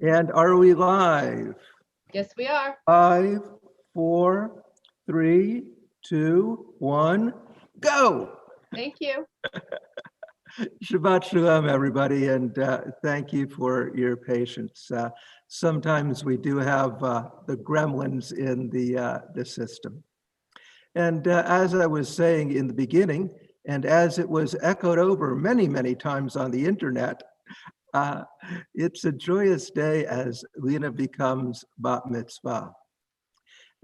And are we live? Yes, we are. 5, 4, 3, 2, 1, go! Thank you. Shabbat Shalom, everybody, and thank you for your patience. Sometimes we do have the gremlins in the system. And as I was saying in the beginning, and as it was echoed over many, many times on the internet, it's a joyous day as Lena becomes bat mitzvah.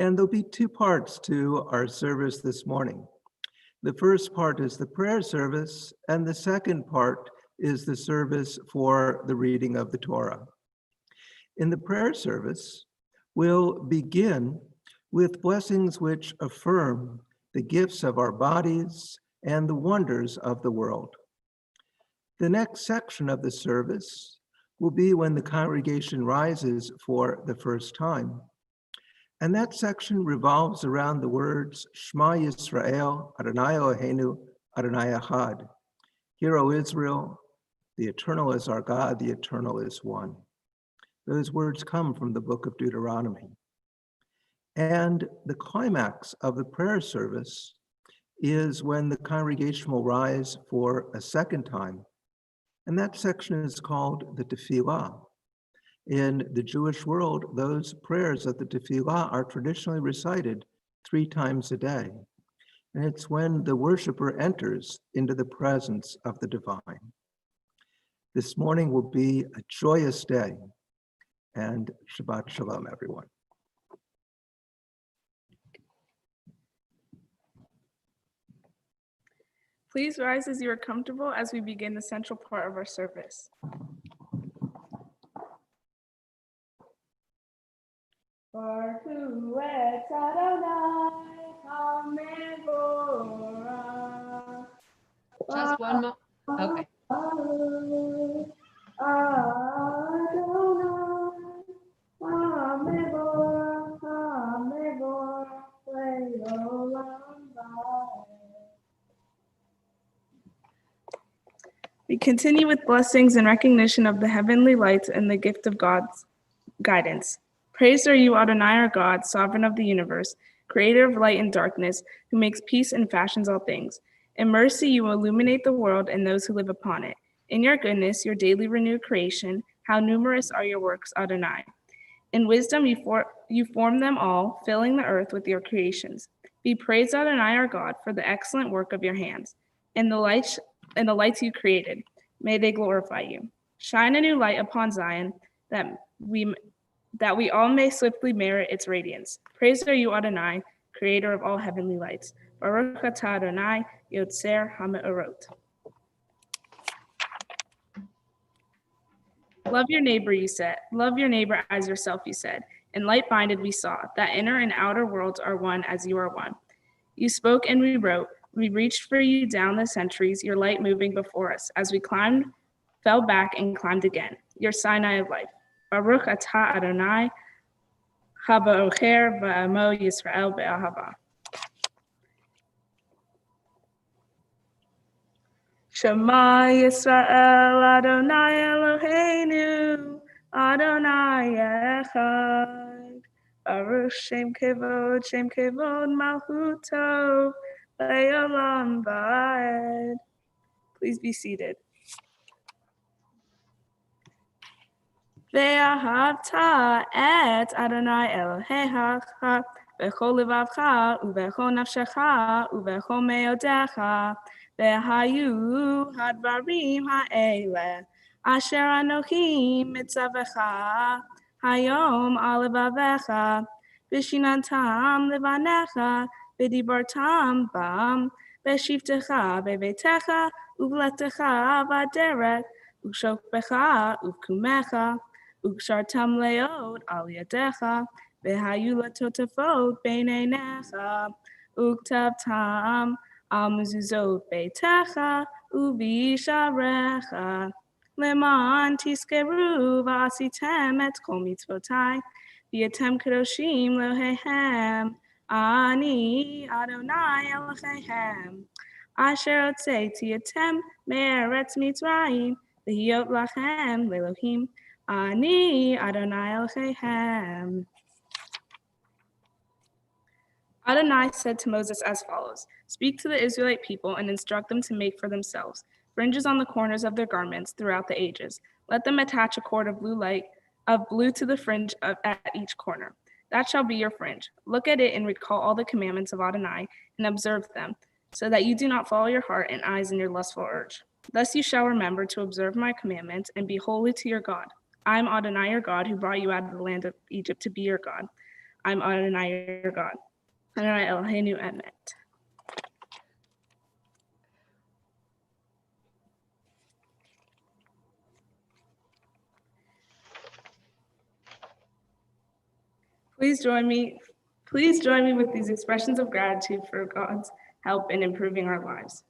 And there'll be two parts to our service this morning. The first part is the prayer service, and the second part is the service for the reading of the Torah. In the prayer service, we'll begin with blessings which affirm the gifts of our bodies and the wonders of the world. The next section of the service will be when the congregation rises for the first time. And that section revolves around the words, Shema Yisrael, Adonai Eloheinu, Adonai Echad. Hear, O Israel, the eternal is our God, the eternal is one. Those words come from the book of Deuteronomy. And the climax of the prayer service is when the congregation will rise for a second time. And that section is called the Tefillah. In the Jewish world, those prayers of the Tefillah are traditionally recited 3 times a day. And it's when the worshiper enters into the presence of the divine. This morning will be a joyous day. And Shabbat Shalom, everyone. Please rise as you are comfortable as we begin the central part of our service. Baruch hu et Adonai HaMevorach. Just one more. Okay. Adonai HaMevorach, HaMevorach le'olam va'ed. We continue with blessings in recognition of the heavenly lights and the gift of God's guidance. Praised are you, Adonai, our God, sovereign of the universe, creator of light and darkness, who makes peace and fashions all things. In mercy, you illuminate the world and those who live upon it. In your goodness, your daily renewed creation, how numerous are your works, Adonai. In wisdom, you form them all, filling the earth with your creations. Be praised, Adonai, our God, for the excellent work of your hands, and the lights you created. May they glorify you. Shine a new light upon Zion, that we all may swiftly merit its radiance. Praised are you, Adonai, creator of all heavenly lights. Baruch atah Adonai, Yotzer HaMe'orot. Love your neighbor, you said. Love your neighbor as yourself, you said. And light-binded we saw, that inner and outer worlds are one as you are one. You spoke and we wrote. We reached for you down the centuries, your light moving before us. As we climbed, fell back, and climbed again. Your Sinai of life. Baruch atah Adonai, Haba v'amo Yisrael be'ahava. Shema Yisrael, Adonai Eloheinu, Adonai Echad. Baruch Shem Kevod Malchuto, Le'olam va'ed. Please be seated. Ve'ahavta et Adonai Elohecha v'chol levavcha u'v'chol nafshecha u'v'chol me'odecha ve'hayu hadvarim ha'ele asher anochi mitzavecha hayom al levavecha v'shinantam levanecha v'dibartam bam v'shivtecha bevetecha u'vletecha v'aderech u'shokbecha u'kumecha Ukshartam leot al yadecha, vehayu latotafot beineinecha, uktavtam al mezuzot beitecha, uvisharecha. Leman tiskeru v'asitem et kol mitzvotai, v'yatem kadoshim lohehem, ani Adonai Elohehem. Asher otzeiti yatem me'eretz Mitzrayim, v'hiyot lachem le'elohim, Ani Adonai Elohechem. Adonai said to Moses as follows, "Speak to the Israelite people and instruct them to make for themselves fringes on the corners of their garments throughout the ages. Let them attach a cord of blue to the fringe at each corner. That shall be your fringe. Look at it and recall all the commandments of Adonai and observe them, so that you do not follow your heart and eyes in your lustful urge. Thus you shall remember to observe my commandments and be holy to your God. I am Adonai your God who brought you out of the land of Egypt to be your God. I am Adonai your God. Adonai Eloheinu emet." Please join me with these expressions of gratitude for God's help in improving our lives.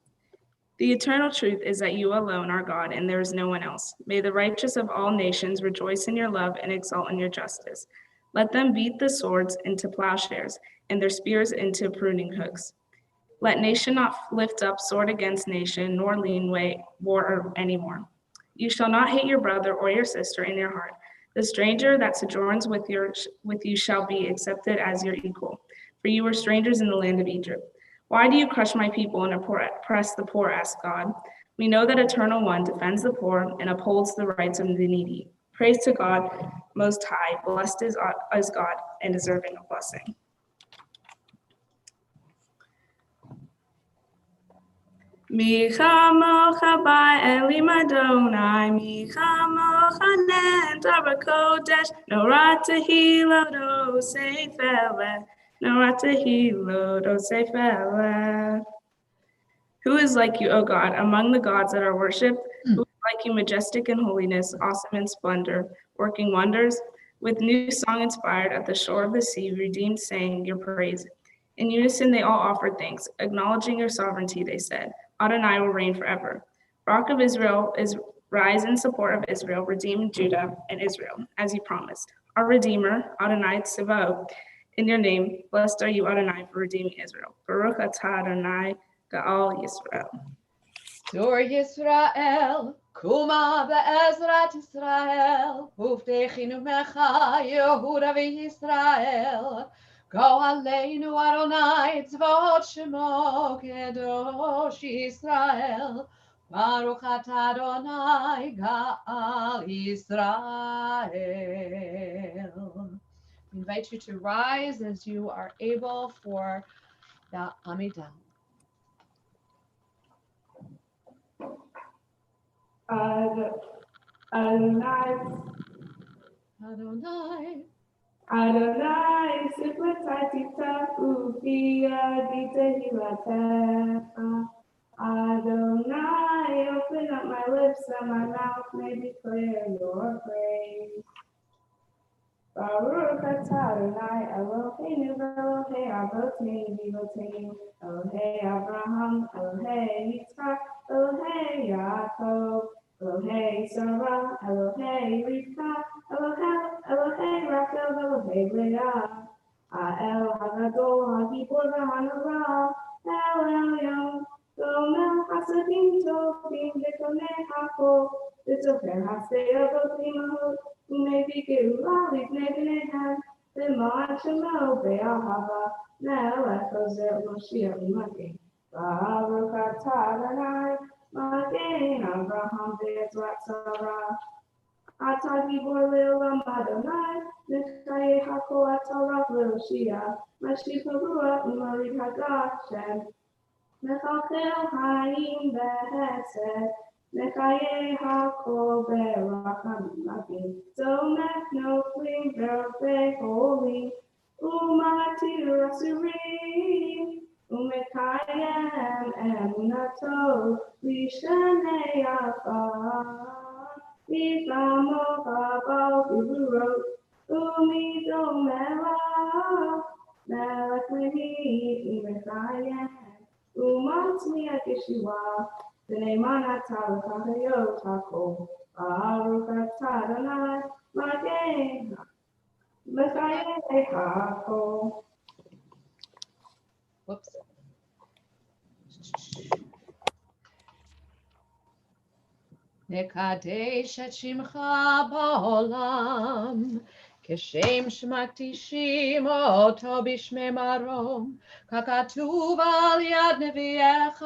The eternal truth is that you alone are God and there is no one else. May the righteous of all nations rejoice in your love and exalt in your justice. Let them beat the swords into plowshares and their spears into pruning hooks. Let nation not lift up sword against nation, nor lean war anymore. You shall not hate your brother or your sister in your heart. The stranger that sojourns with you shall be accepted as your equal, for you were strangers in the land of Egypt. Why do you crush my people and oppress the poor, asked God. We know that Eternal One defends the poor and upholds the rights of the needy. Praise to God Most High, blessed is God and deserving of blessing. Mi chamocha ba'elim Adonai, mi chamocha nenter b'kodesh, nora tehilot osei fele, nora tehilot osei fele. Who is like you, O God, among the gods that are worshipped? Who is like you, majestic in holiness, awesome in splendor, working wonders? With new song inspired at the shore of the sea, redeemed sang your praise. In unison they all offered thanks. Acknowledging your sovereignty, they said, Adonai will reign forever. Rock of Israel is rise in support of Israel, redeem Judah and Israel, as you promised. Our Redeemer, Adonai Tziva'ot, in your name, blessed are you, Adonai, for redeeming Israel. Baruch atah Adonai, Ga'al Yisrael. Door Yisrael, Kuma be'ezrat Yisrael, Uvdechinu mecha Yehuda v'Yisrael. Go aleinu Adonai, tzvot shemo kedosh Yisrael. Baruch atah Adonai, Ga'al Yisrael. We invite you to rise as you are able for the Amidah. Adonai, Adonai, Adonai, Siflatitita, Ufia, Dita Hilata. Adonai, open up my lips that my mouth may declare your praise. Baruch atah Adonai, Eloheinu v'Elohei Avotenu v'Eloheinu, Elohei Abraham, Elohei Yitzchak, Elohei Yaakov, Elohei Sarah, Elohei Rivka, Elohei Rachel, Elohei Leah, Ha'el Hagadol, Hagibor v'Hanara, El Elyon, Gomel Hasadim Tovim v'Konei Hakol, V'Tofer Hasei Avotim Ahot, Maybe Gula, Livnehan, the Marshalo, Beahava, Nella, Moshiach, Maki, Baruch atah Adonai, Magen Abraham, Bezrat Sarah, Atah Gibor Leolam Adonai, Nekaye Hako Atah Leoshia, Mashiach Ruach, Marid Hagashem, Mechalkel Haim Behesed, Mekaye Hako Beracham Magin, Zomek no Flim Verbe Holy, Umati Rasuri, Umekayem Emunato, Lishane Yafa, Ifamo Babal Biburo, Umidom Melech Lehi, Umekayem. Umatni Akishua, the Neymana Talakayo Tako, Baruch atah Adonai, Magen, Messiah Hako. נקדש את שמך בעולם, כשם שמקדישים אותו בשמי מרום, ככתוב על יד נביאך,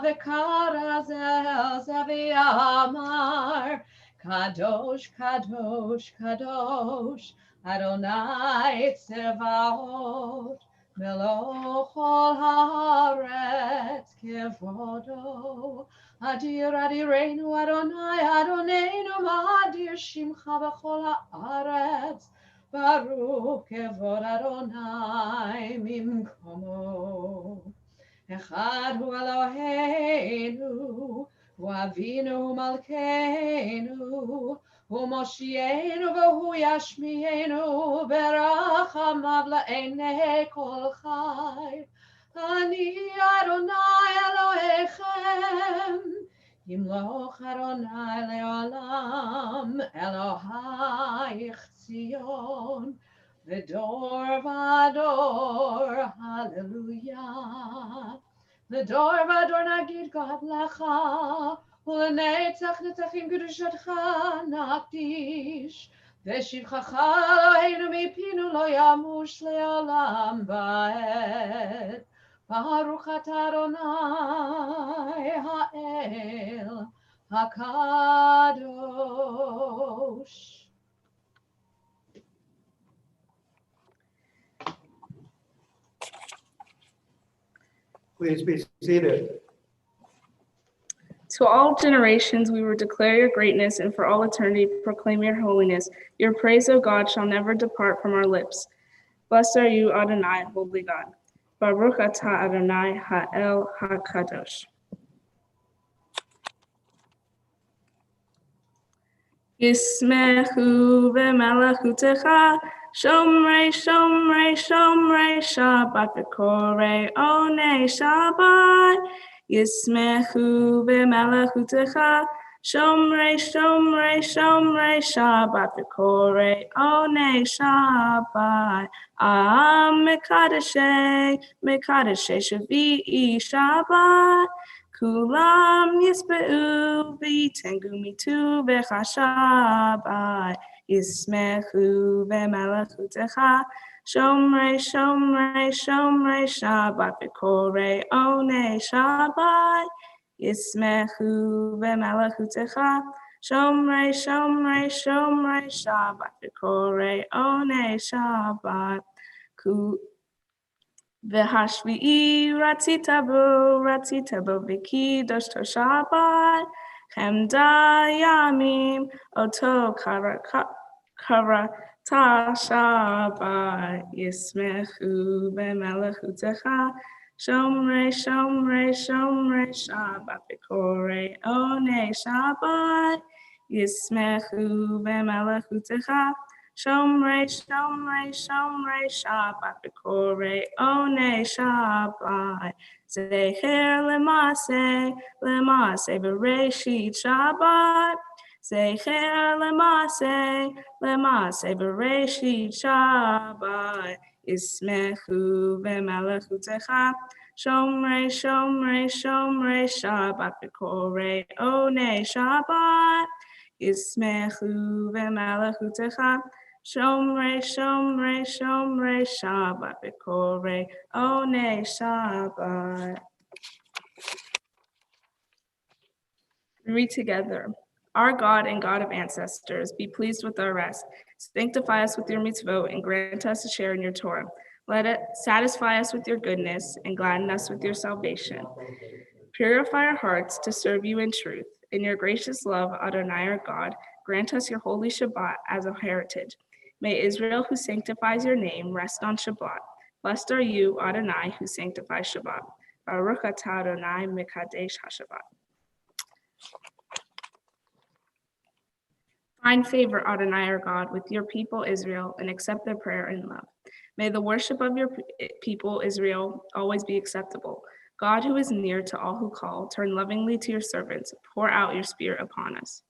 וקרא זה אל זה ואמר, קדוש, קדוש, קדוש, אדוני צבאות, מלוא כל הארץ כבודו. אדיר אדירנו אדוני אדוננו מאדיר שמך בכל הארץ, ברוך כבוד אדוני ממקומו. אחד הוא אלוהינו, הוא אבינו מלכנו, הוא מושיענו והוא ישמיענו, ברחמיו לעיני כל חי. אני אדוני אלוהיכם, ימלוך אדוני לעולם, אלוהיך ציון, ודור ודור, הללויה. לדור ודור נגיד God לך, ולנצח נצחים קדושתך נקדיש, ושבחך אלוהינו מפינו לא ימוש לעולם ועד. ברוך אתה אדוני האל הקדוש. Please be seated. To all generations we will declare your greatness, and for all eternity proclaim your holiness. Your praise, O God, shall never depart from our lips. Blessed are you, Adonai, holy God. Baruch atah Adonai ha'el ha'kadosh. Yismechu v'melachutecha, shomrei, shomrei, shomrei, Shabbat v'korei onei Shabbat. Yismechu v'melachutecha, shomrei, shomrei, shomrei, Shabbat v'korei onei Shabbat. Mekadeshei, mekadeshei shavi'i Shabbat. Kulam yisbe'u v'yitengu mitu v'chashabai, yismechu v'melachutecha, shomrei, shomrei, shomrei, Shabbat v'korei onei Shabbat, yismechu v'melachutecha, shomrei, shomrei, shomrei, Shabbat v'korei onei Shabbat. V'hashvi'i ratzita bo v'kidosh to Shabbat, chemda yamim oto karata Shabbat, yismechu v'melachutecha, shomrei, shomrei, shomrei, Shabbat v'korei onei Shabbat, yismechu v'melachutecha, shomrei, shomrei, shomrei, Shabbat v'korei onei Shabbat. Zecher lemase, lemase v'reshit Shabbat. Zecher lemase, lemase v'reshit Shabbat. Yismechu v'melachutecha, shomrei, shomrei, shomrei, Shabbat v'korei onei Shabbat. Yismechu v'melachutecha, shomrei, shomrei, shomrei, Shabbat v'korei onei Shabbat. Read together. Our God and God of ancestors, be pleased with our rest. Sanctify us with your mitzvot and grant us a share in your Torah. Let it satisfy us with your goodness and gladden us with your salvation. Purify our hearts to serve you in truth. In your gracious love, Adonai our God, grant us your holy Shabbat as a heritage. May Israel, who sanctifies your name, rest on Shabbat. Blessed are you, Adonai, who sanctifies Shabbat. Baruch atah Adonai mekadesh haShabbat. Find favor, Adonai our God, with your people Israel, and accept their prayer in love. May the worship of your people Israel always be acceptable. God, who is near to all who call, turn lovingly to your servants. Pour out your spirit upon us.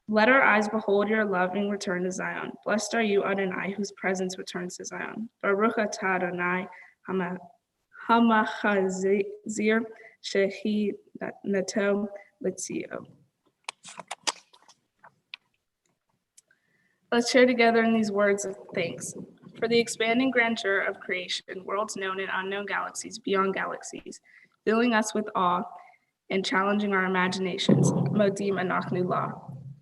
Let our eyes behold your loving return to Zion. Blessed are you, Adonai, whose presence returns to Zion. Baruch atah Adonai hamachazir shehi nato l'tzio. Let's share together in these words of thanks for the expanding grandeur of creation, worlds known and unknown, galaxies beyond galaxies, filling us with awe and challenging our imaginations. Modim Anachnu La.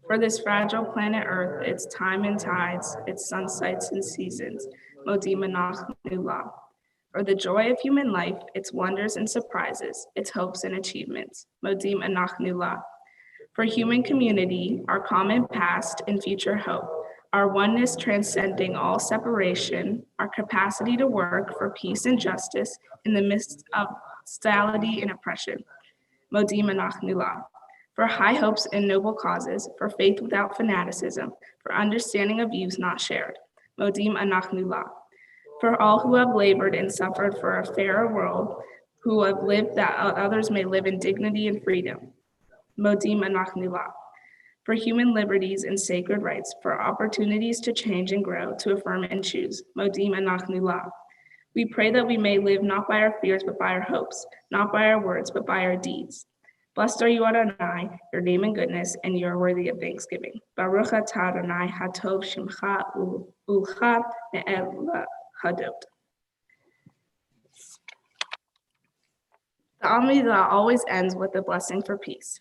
For this fragile planet Earth, its time and tides, its sunsights and seasons. Modim Anachnu La. For the joy of human life, its wonders and surprises, its hopes and achievements. Modim Anachnu La. For human community, our common past and future hope, our oneness transcending all separation, our capacity to work for peace and justice in the midst of hostility and oppression. Modim Anachnu La. For high hopes and noble causes, for faith without fanaticism, for understanding of views not shared. Modim Anachnu La. For all who have labored and suffered for a fairer world, who have lived that others may live in dignity and freedom. Modim Anachnu La. For human liberties and sacred rights, for opportunities to change and grow, to affirm and choose. Modim Anachnu La. We pray that we may live not by our fears, but by our hopes, not by our words, but by our deeds. Blessed are you, Adonai, your name and goodness, and you are worthy of thanksgiving. Baruch atah Adonai, hatov shimcha ulcha ne'el hadot. The Amidah always ends with a blessing for peace.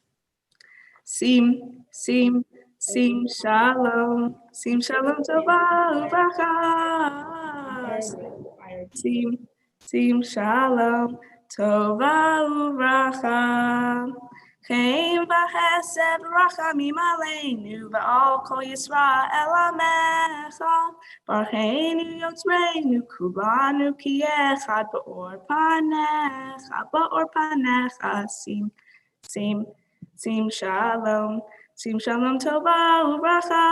Sim shalom tova ubracha. Sim shalom tova ubracha. Chaim v'hesed rachamim aleinu v'al kol Yisrael amecha. Barcheinu yotzreinu kulanu ki echad ba'or panecha. Sim shalom tova ubracha.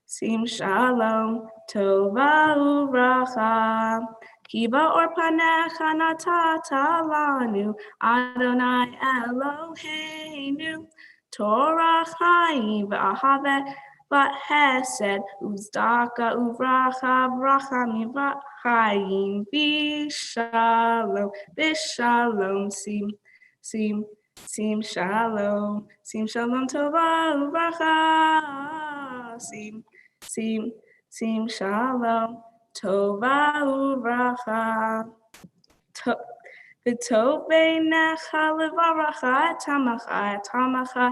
Sim shalom tova ubracha. Kiva or panecha natata lanu Adonai Eloheinu. Torah chaim v'ahavet v'hesed uzdaka uvracha bracha mivachayim v'shalom sim shalom tova uvracha. Sim shalom tova uvracha. V'tov beinecha levaracha tamacha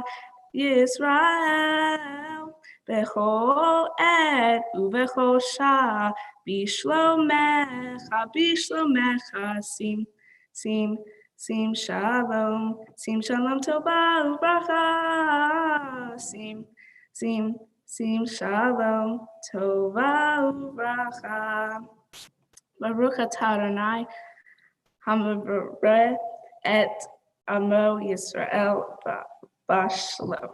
Yisrael bechol et uvechol shah bishlomecha sim shalom tova uvracha. Sim shalom tova uvracha. Baruch atah Adonai hamavareh et amo Yisrael b'shalom.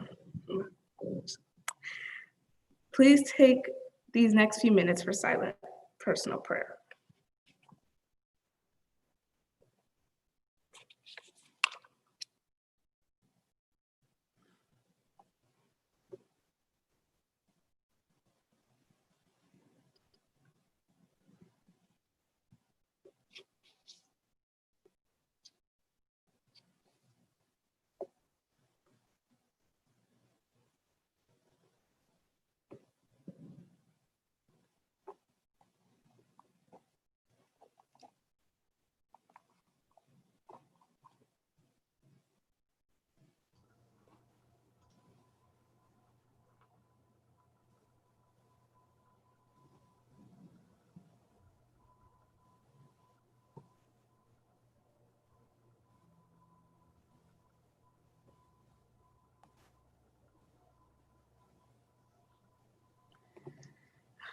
Please take these next few minutes for silent personal prayer.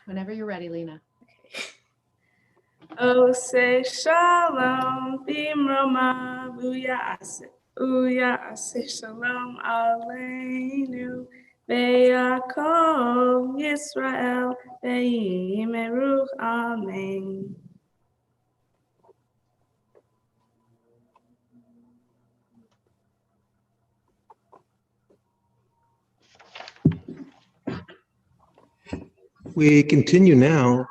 Whenever you're ready, Lena. Oh, say shalom, bimroma, ase shalom aleinu, ve'yakov Yisrael, ve'imeruch, amen. We continue now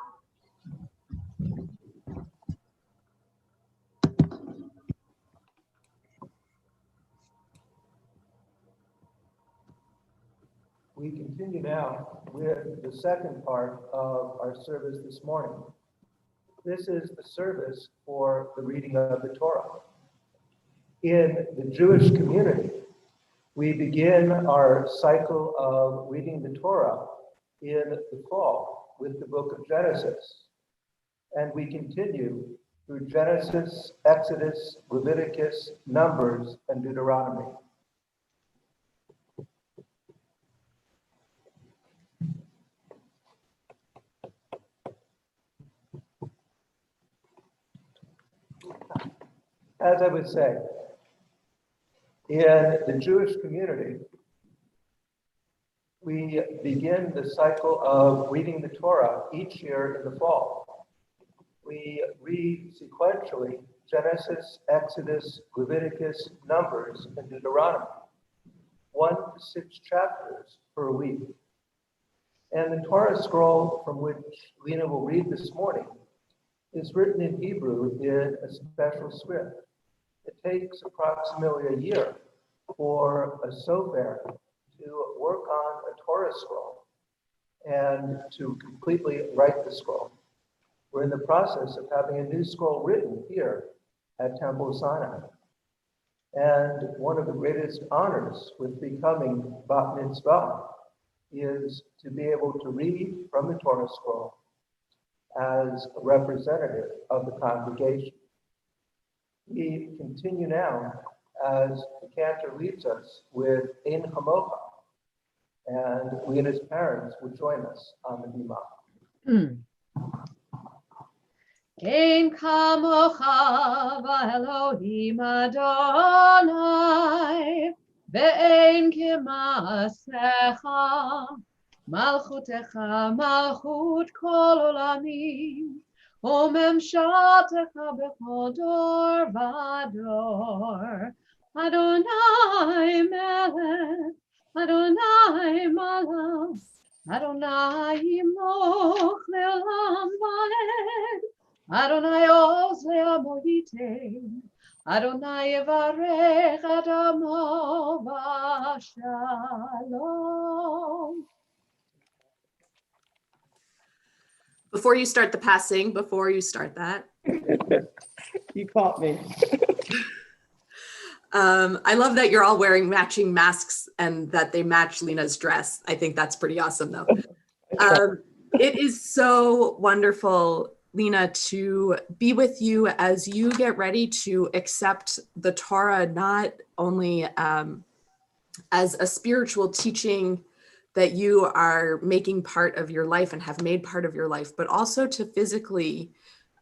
We continue now with the second part of our service this morning. This is the service for the reading of the Torah. In the Jewish community, we begin our cycle of reading the Torah in the fall with the book of Genesis. And we continue through Genesis, Exodus, Leviticus, Numbers, and Deuteronomy. As I would say, in the Jewish community, we begin the cycle of reading the Torah each year in the fall. We read sequentially Genesis, Exodus, Leviticus, Numbers, and Deuteronomy, 1 to 6 chapters per week. And the Torah scroll from which Lena will read this morning is written in Hebrew in a special script. It takes approximately a year for a sofer to work on a Torah scroll and to completely write the scroll. We're in the process of having a new scroll written here at Temple Sinai. And one of the greatest honors with becoming Bat Mitzvah is to be able to read from the Torah scroll as a representative of the congregation. We continue now as the cantor leads us with Ein Hamocha, and we and his parents will join us on the bima. Ein kamocha v'Elohim Adonai, ve'ein k'ma'asecha, malchutecha malchut kol olamim, u'memshaltecha b'chol dor v'dor. Adonai melech, Adonai malach, Adonai yimloch le'olam va'ed. Adonai oz le'amo yitain, Adonai yevarech adamo v'shalom. Before you start the passing, before you start that. You caught me. I love that you're all wearing matching masks and that they match Lena's dress. I think that's pretty awesome though. It is so wonderful, Lena, to be with you as you get ready to accept the Torah, not only as a spiritual teaching that you are making part of your life and have made part of your life, but also to physically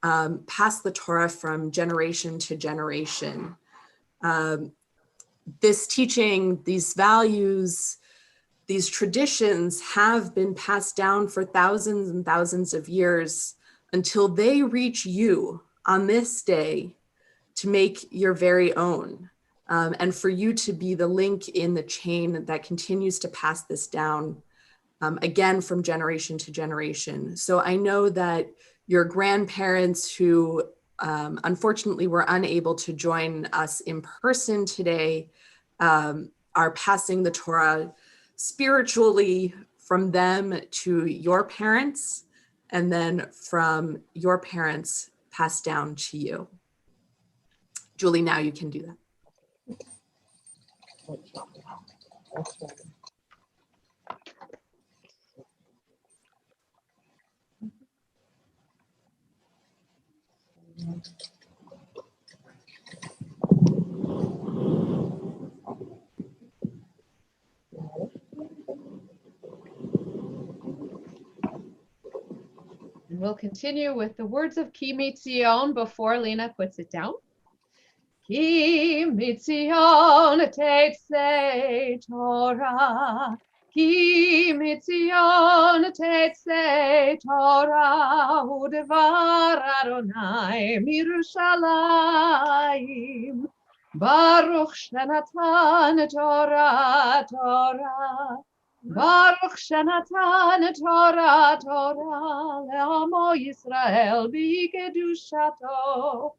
pass the Torah from generation to generation. This teaching, these values, these traditions have been passed down for thousands and thousands of years until they reach you on this day to make your very own. And for you to be the link in the chain that continues to pass this down, again, from generation to generation. So I know that your grandparents who unfortunately were unable to join us in person today are passing the Torah spiritually from them to your parents, and then from your parents passed down to you. Julie, now you can do that. And we'll continue with the words of Ki Mitzion before Lena puts it down. Ki Mitzion Tetzei Torah, Ki Mitzion Tetzei Torah, Udevar Adonai Mirushalayim, Baruch Shenatan Torah Torah. Baruch Shenatan Torah Torah Le'amo Yisrael B'kedushato.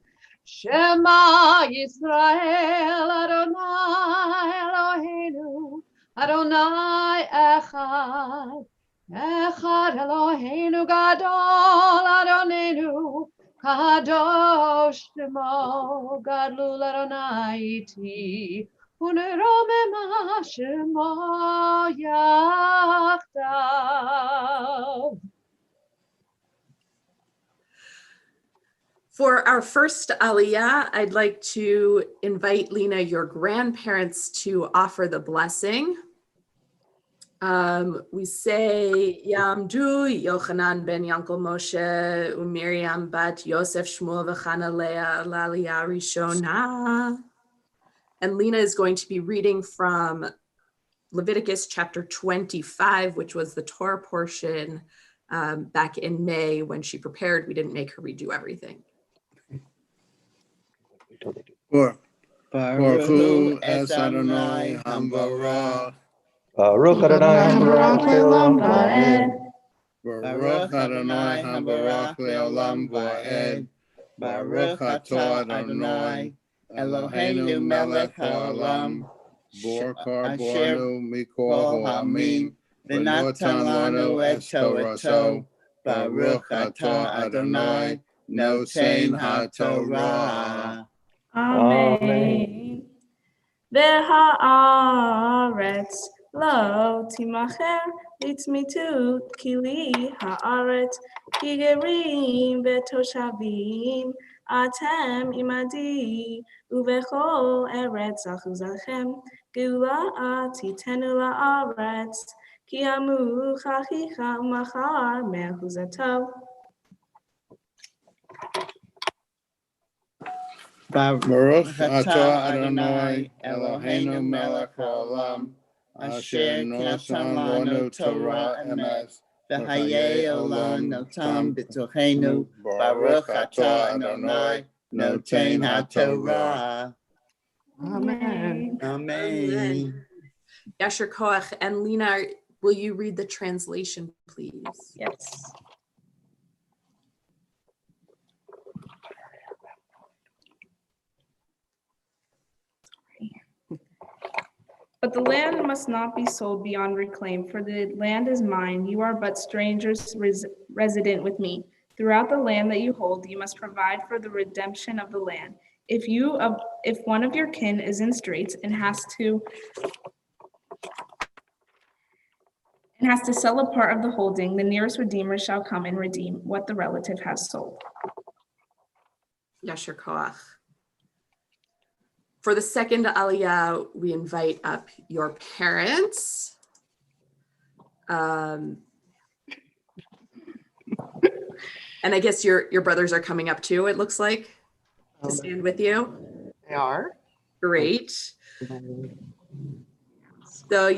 Shema Yisrael Adonai Eloheinu Adonai echad. Echad Eloheinu gadol Adonenu kadosh shemo gadlu l'Adonai iti uneromema shemo yachdav. For our first aliyah, I'd like to invite Lena, your grandparents, to offer the blessing. We say, Yamdu Yochanan ben Yankel Moshe Miriam bat Yosef Shmuel v'Chana Leah l'aliyah rishona. And Lena is going to be reading from Leviticus chapter 25, which was the Torah portion back in May when she prepared. We didn't make her redo everything. Baruch es Adonai Hambarach. Baruch Adonai Hambarach Le'olam Va'ed. Baruch Adonai Hambarach Le'olam Va'ed. Baruch atah Adonai Eloheinu melech haolam. Borkar bornu mikol ha'amim. V'natan lanu et Torato. Baruch atah Adonai noten haTorah. Amen. V'ha'aretz lo timacher litzmitu kili ha'aretz kigerim v'toshavim atem imadi uvechol eretz achuzalchem geula titenu la'aretz ki amu chachicha machar me'achuzato. Baruch atah Adonai Eloheinu melech haolam. Asher natan lanu Torah emes. V'hayei olam notam b'tochenu. Baruch atah Adonai noten haTorah. Amen. Amen. Yasher Koach and Lena, will you read the translation, please? Yes. But the land must not be sold beyond reclaim, for the land is mine. You are but strangers resident with me. Throughout the land that you hold, you must provide for the redemption of the land. If one of your kin is in straits and has to sell a part of the holding, the nearest redeemer shall come and redeem what the relative has sold. Yasher Koach. For the second aliyah, we invite up your parents. And I guess your brothers are coming up too, it looks like, to stand with you. They are. Great. So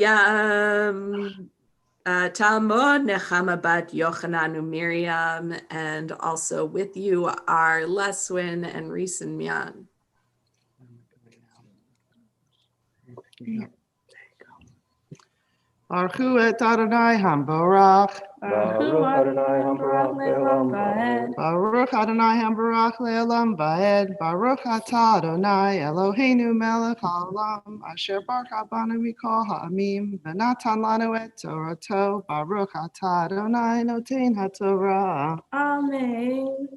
Talmud, Nechama bat Yochanan Miriam, and also with you are Leswin and Reese and Mian. Baruch et Adonai Hambarach. Baruch Adonai Hambarach Le'olam Va'ed. Baruch Adonai Hambarach Le'olam Va'ed. Baruch atah Adonai Eloheinu melech haolam. Asher barka banu mikol ha'amim. V'natan lanu et Torato. Baruch atah Adonai noten haTorah. Amen.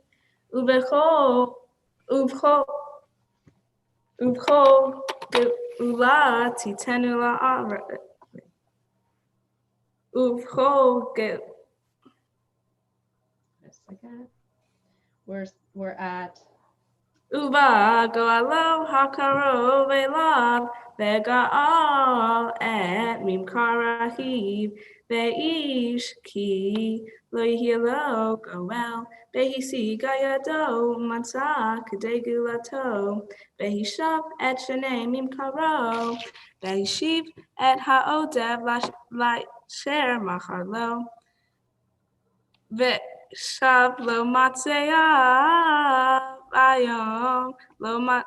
Uvechol geula titenu la'aretz. We're at Uva goalo hakaro velav vegaal et mimkarahiv veish ki lo yihilo goel behisi gayado matzah kadegulato behishav et shenei mimkaro behishiv et haodev lasher macharlo Shav lo matzeah ayom lo mat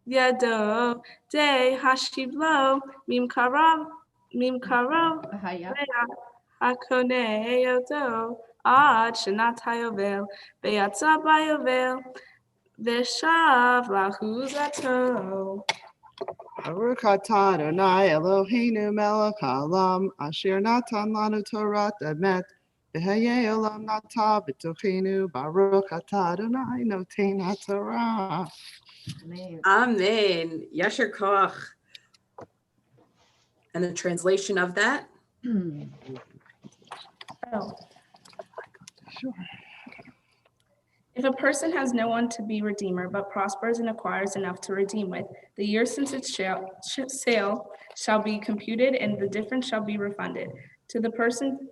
yado de hashiv lo mimkarav Bahaya. hakone yodo ad shenat hayovel beyatza bayovel veshav lahuzato. Baruch atah Adonai Eloheinu melech haolam, asher natan lanu Torah emet, v'hayei olam nata b'tochenu. Baruch atah Adonai noten haTorah. Amen. Yasher koach. And the translation of that? Oh. Sure. If a person has no one to be redeemer, but prospers and acquires enough to redeem with, the year since its sale shall be computed, and the difference shall be refunded to the person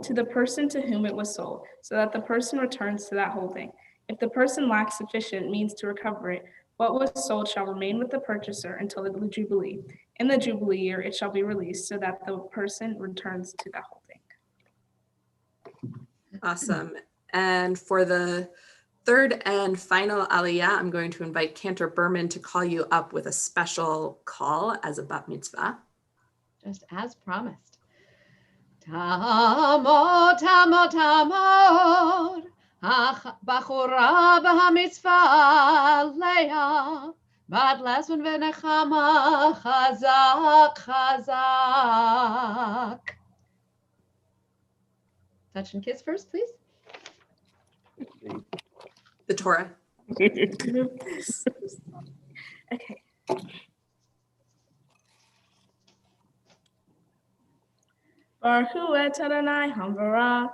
to whom it was sold, so that the person returns to that holding. If the person lacks sufficient means to recover it, what was sold shall remain with the purchaser until the Jubilee. In the Jubilee year, it shall be released, so that the person returns to that holding. Awesome. And for the third and final aliyah, I'm going to invite Cantor Berman to call you up with a special call as a bat mitzvah. Just as promised. Tamod, tamod, tamod, bachora b'hamitzvah Leah, bat lesson v'nechama chazak, chazak. Touch and kiss first, please. The Torah. Okay. Baruch hu et Adonai hamvara.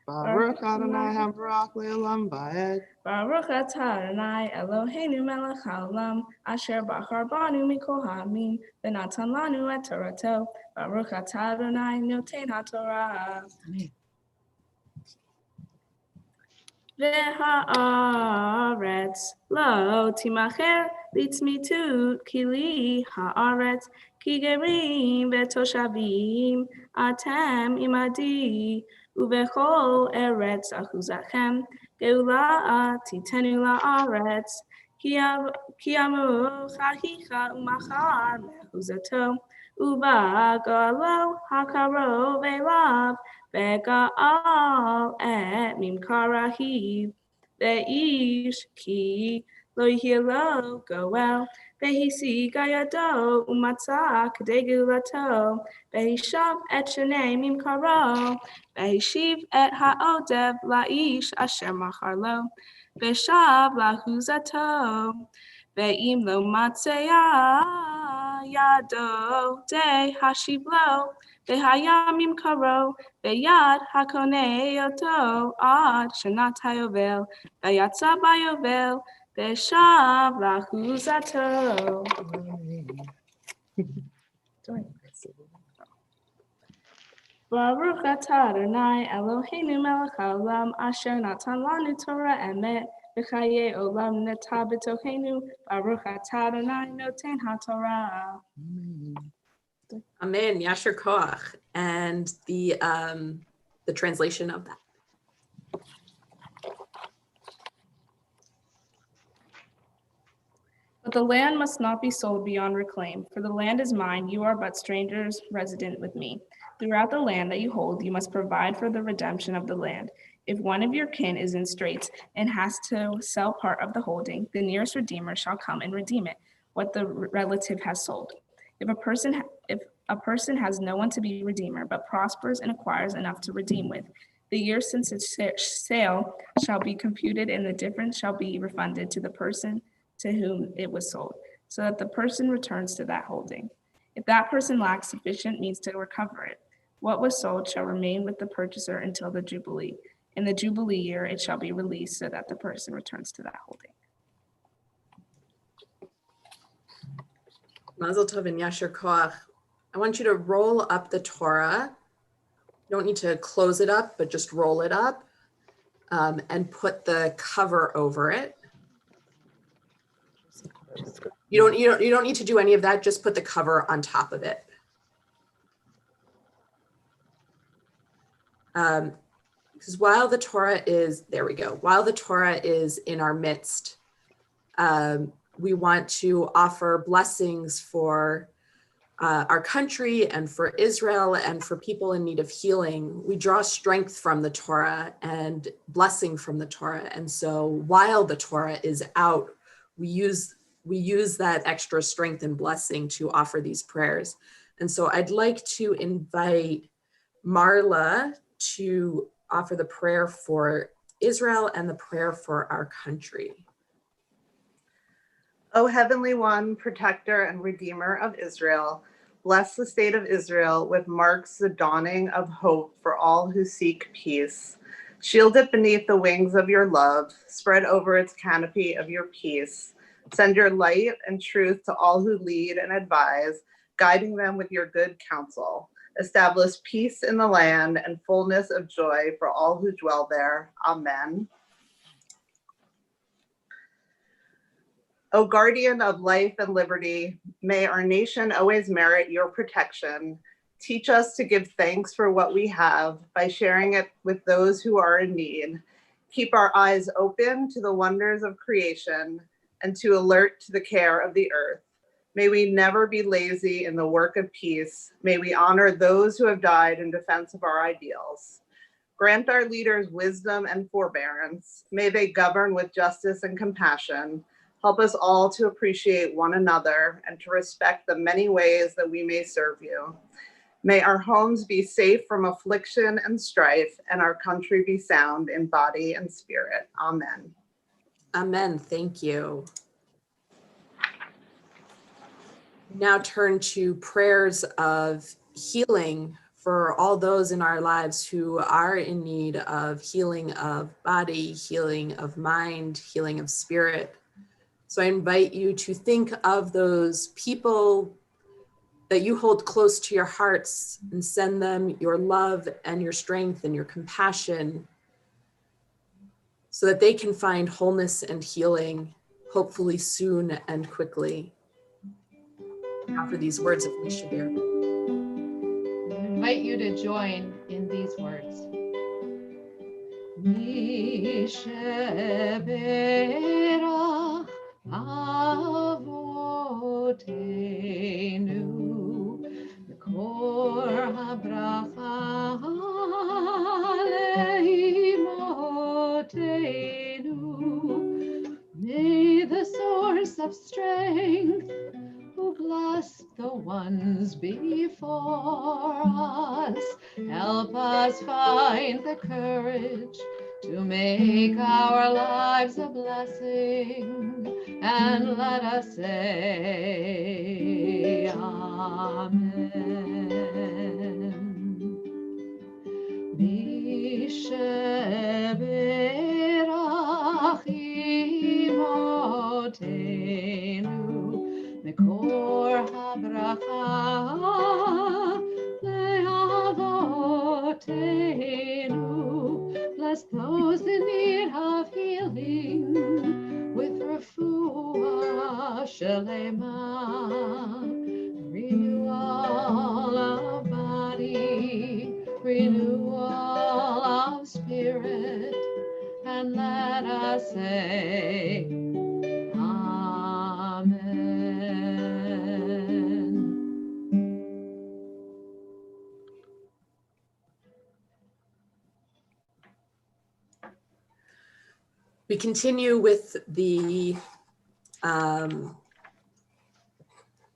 Baruch Adonai Hamvarach Le'olam Va'ed. Baruch atah Adonai Eloheinu melech haolam, asher bachar banu mikol ha'amim, v'natan lanu et Torato. Baruch atah Adonai noten haTorah. Amen. V'ha'aretz lo timacher litzmitut ki li ha'aretz ki gerim v'toshavim atem imadi uvechol eretz achuzachem geula titenu la'aretz ki amu chahicha umachar mehuzato uba galo hakarov elav Bega'al et mimkarahi ve'ish ki lo yihilo goel ve'hisi gayado umatzah k'degulato ve'hishav et shenei mimkaro ve'hishiv et ha'odev la'ish asher machar lo ve'shav lahuzato ve'im lo matzea yado de hashiv lo V'hayamim karo, v'yad hakone yoto ad shenat hayovel, v'yatza bayovel, v'shav lachuzato. Baruch atah Adonai Eloheinu melech haolam, asher natan lanu Torah emet, v'chayei olam neta b'tochenu. Baruch atah Adonai noten haTorah. Amen. Yasher koach. And the translation of that. But the land must not be sold beyond reclaim, for the land is mine, you are but strangers resident with me. Throughout the land that you hold, you must provide for the redemption of the land. If one of your kin is in straits and has to sell part of the holding, the nearest redeemer shall come and redeem it, what the relative has sold. If a person has no one to be redeemer, but prospers and acquires enough to redeem with, the year since its sale shall be computed, and the difference shall be refunded to the person to whom it was sold, so that the person returns to that holding. If that person lacks sufficient means to recover it, what was sold shall remain with the purchaser until the Jubilee. In the Jubilee year, it shall be released, so that the person returns to that holding. Mazel tov and Yasher koach. I want you to roll up the Torah. You don't need to close it up, but just roll it up and put the cover over it. You don't need to do any of that. Just put the cover on top of it. Because while the Torah is, there we go. While the Torah is in our midst, we want to offer blessings for our country and for Israel and for people in need of healing. We draw strength from the Torah and blessing from the Torah. And so while the Torah is out, we use we use that extra strength and blessing to offer these prayers. And so I'd like to invite Marla to offer the prayer for Israel and the prayer for our country. O Heavenly One, protector and redeemer of Israel, bless the state of Israel with marks the dawning of hope for all who seek peace. Shield it beneath the wings of your love, spread over its canopy of your peace. Send your light and truth to all who lead and advise, guiding them with your good counsel. Establish peace in the land and fullness of joy for all who dwell there. Amen. O guardian of life and liberty, may our nation always merit your protection. Teach us to give thanks for what we have by sharing it with those who are in need. Keep our eyes open to the wonders of creation and to alert to the care of the earth. May we never be lazy in the work of peace. May we honor those who have died in defense of our ideals. Grant our leaders wisdom and forbearance. May they govern with justice and compassion. Help us all to appreciate one another and to respect the many ways that we may serve you. May our homes be safe from affliction and strife, and our country be sound in body and spirit. Amen. Amen. Thank you. Now turn to prayers of healing for all those in our lives who are in need of healing of body, healing of mind, healing of spirit. So I invite you to think of those people that you hold close to your hearts and send them your love and your strength and your compassion so that they can find wholeness and healing, hopefully soon and quickly. Now for these words of Mishabir. I invite you to join in these words. Mishabirah Avotenu Mikor habracha leimotenu. May the source of strength who bless the ones before us help us find the courage to make our lives a blessing, and let us say Amen. Mishabirach imotenu Mikor habracha leavotenu. Bless those in need of healing with refuah shelema, renewal of body, renewal of spirit, and let us say Amen. We continue with the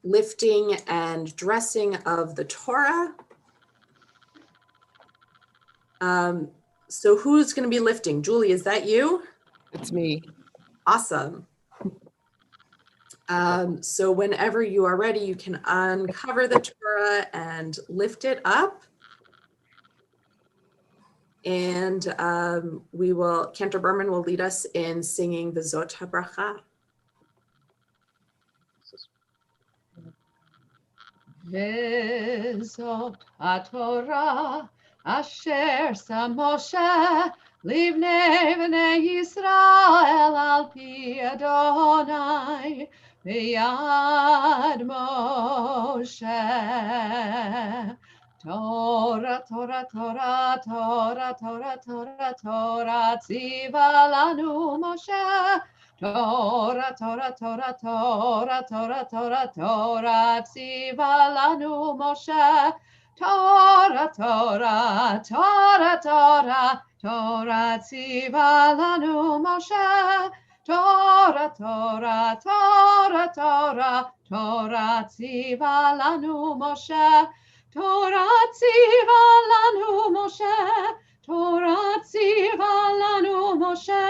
lifting and dressing of the Torah. So who's going to be lifting? Julie, is that you? It's me. Awesome. So whenever you are ready, you can uncover the Torah and lift it up. And Cantor Berman will lead us in singing the Zot HaBracha. V'zot haTorah asher sam Moshe livnei bnei Yisrael al pi Adonai b'yad Moshe. Torah, Torah, Torah, Torah, Torah, Torah, Torah, tziva lanu Moshe. Torah, Torah, Torah, Torah, Torah, Torah, Torah, tziva lanu Moshe. Torah, Torah, Torah, Torah, Torah, tziva lanu Moshe. Torah, Torah, Torah, Torah, Torah tziva lanu Moshe. Torah tziva lanu Moshe. Torah tziva lanu Moshe.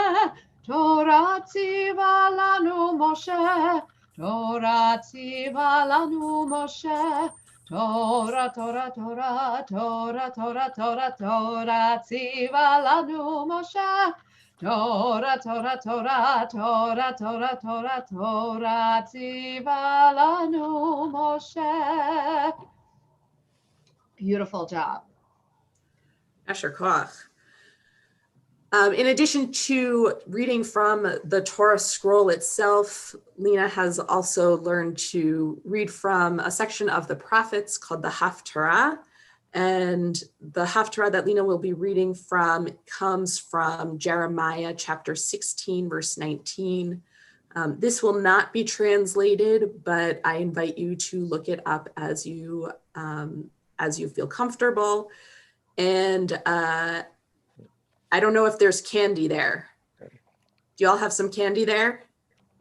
Torah tziva lanu Moshe. Torah tziva lanu Moshe. Torah, Torah, Torah, Torah, Torah, Torah, Torah tziva lanu Moshe. Torah, Torah, Torah, Torah, Torah, Torah, Torah, tziva lanu Moshe. Beautiful job. Asher Koach. In addition to reading from the Torah scroll itself, Lena has also learned to read from a section of the prophets called the Haftarah. And the Haftarah that Lena will be reading from comes from Jeremiah chapter 16, verse 19. This will not be translated, but I invite you to look it up as you feel comfortable. And I don't know if there's candy there. Do y'all have some candy there?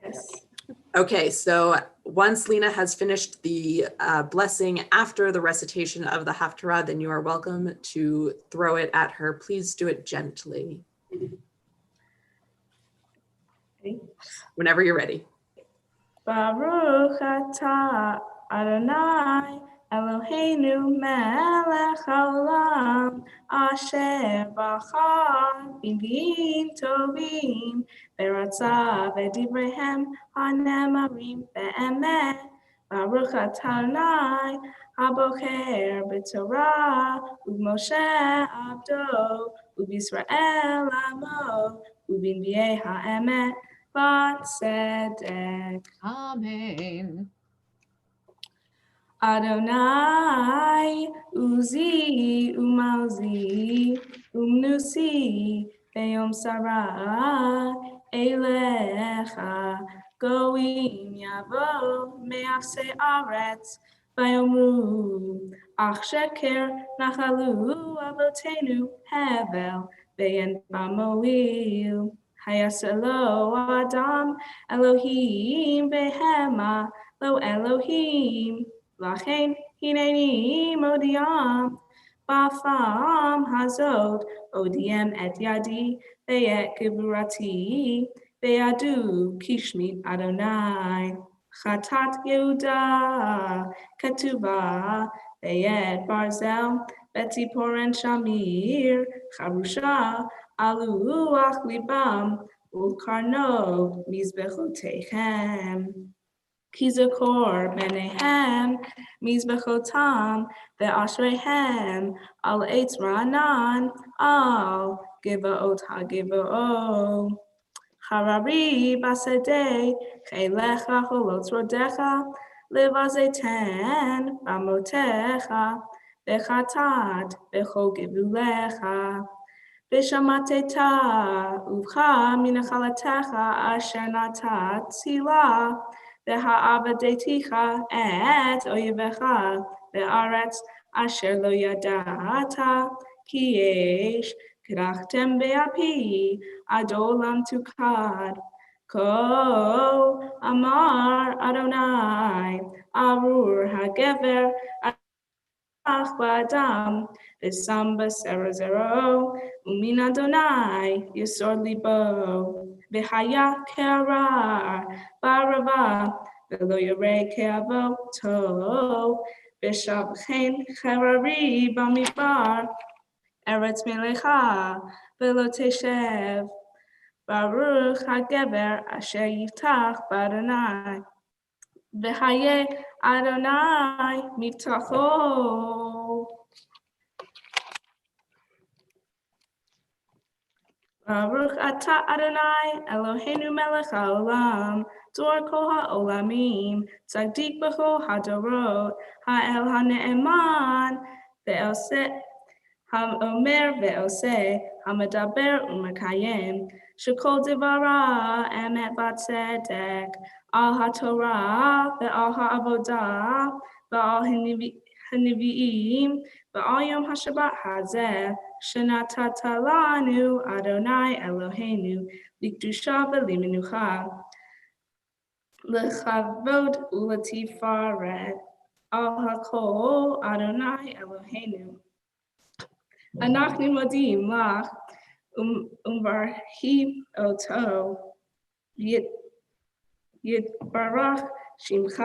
Yes. Okay, so once Lena has finished the blessing after the recitation of the Haftarah, then you are welcome to throw it at her. Please do it gently. Okay. Whenever you're ready. Baruch atah Adonai Eloheinu melech haolam asher bachar b'din tovim v'ratza v'divrehem hanemarim be'emet. Baruch atah Adonai habocher b'torah u'Moshe abdo u'B'Yisrael amo u'b'nbiei ha'emet Tzedek. Amen. Adonai Uzi Umalzi Umnusi Beyom Sarah Elecha Goim Yavo Meafse Aretz Vayomru Ach Sheker Nachalu Avotenu Hevel Beyen Bamoil Hayaselo Adam Elohim Behema Lo Elohim Lachen Hineni Modiam Bafam Hazod Odiem Et Yadi Beyet Giburati Beyadu Kishmi Adonai Chatat Yehuda Ketuva Beyet Barzel Beti Poren Shamir Charusha Alu Ach Libam Ulkarno Mizbechotechem Kizakor Benehem Mizbechotam Ve'ashrehem Al Eitz Ranan Al Givaot HaGivaot Harari Basadeh Chelecha Holot Rodecha Levazeten Bamotecha Bechatat Bechol Givulecha Bishamateta Ucha Minachalatecha Asher Natat Sila Beha'avadeticha Et Oyevecha Be'aretz Asher Lo Yadata Ki Yesh Krachtem Be'api Adolam Tukad Ko Amar Adonai Arur HaGever Ach Ba'adam V'samba Serazero Umin Adonai Yisod Libo V'haya Kerar Barava V'lo Yoreh Ke'avo Tov V'shavchen Cherari Bamidbar Eretz Melecha V'lo Teshev Baruch HaGever Asher Yitach B'Adonai V'hayeh Adonai Mivtacho. Baruch atah Adonai Eloheinu melech haolam Dor kol haolamim Tzaddik b'chol hadorot Ha'el ha'ne'eman Ve'oseh Ha'omer ve'oseh Ha'medaber u'mekayem Shekol devara emet v'tzedek Al ha'torah ve'al ha'avodah Ve'al הנביאים, ועל יום השבת הזה, שנתת לנו, אדוני אלוהינו, לקדושה ולמנוחה, לכבוד ולתפארת, על הכל, אדוני אלוהינו. אנחנו מודים לך ומברכים אותו, יתברך שמך,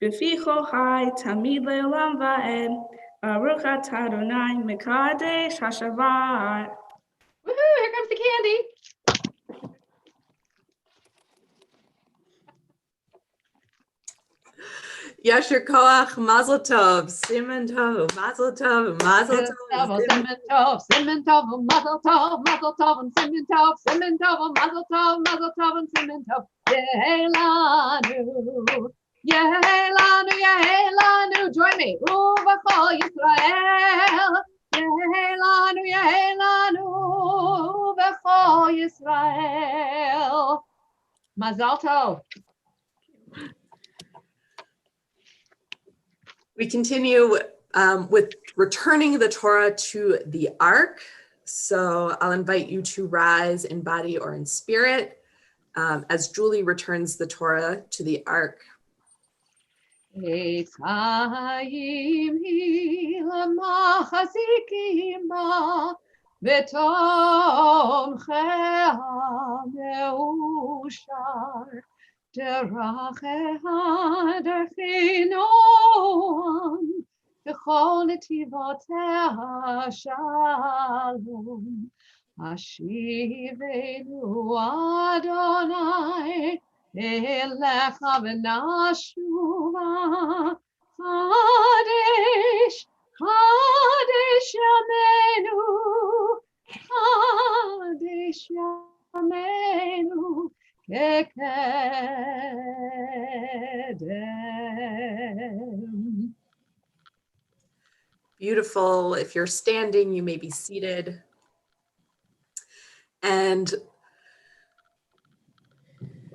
בפי כל חי, תמיד לעולם ועד. ברוך אתה אדוני מקדש השבת. Woohoo, here comes the candy. Yasher Koach, Mazel Tov, Siman Tov, Mazel Tov, Mazel Tov. Cinnamon tov, cinnamon tov, mazel tov, mazel tov, and cinnamon tov, cinnamon tov, mazel tov, mazel tov, and cinnamon tov. Yehelanu, Yehelanu, Yehelanu. Join me. Uvachol Yisrael. Yehelanu, Yehelanu, Uvachol Yisrael. Mazel tov. We continue with returning the Torah to the Ark. So I'll invite you to rise in body or in spirit as Julie returns the Torah to the Ark. Eitz Chaim hi lemachzikim ba, v'tomchei ha'meushar, derachei derechei noam, v'chol netivotei shalom. Ashivenu Adonai Elecha v'nashuva, Kadesh, Kadesh Yameinu, Kadesh Yameinu, Kekedem. Beautiful. If you're standing, you may be seated. And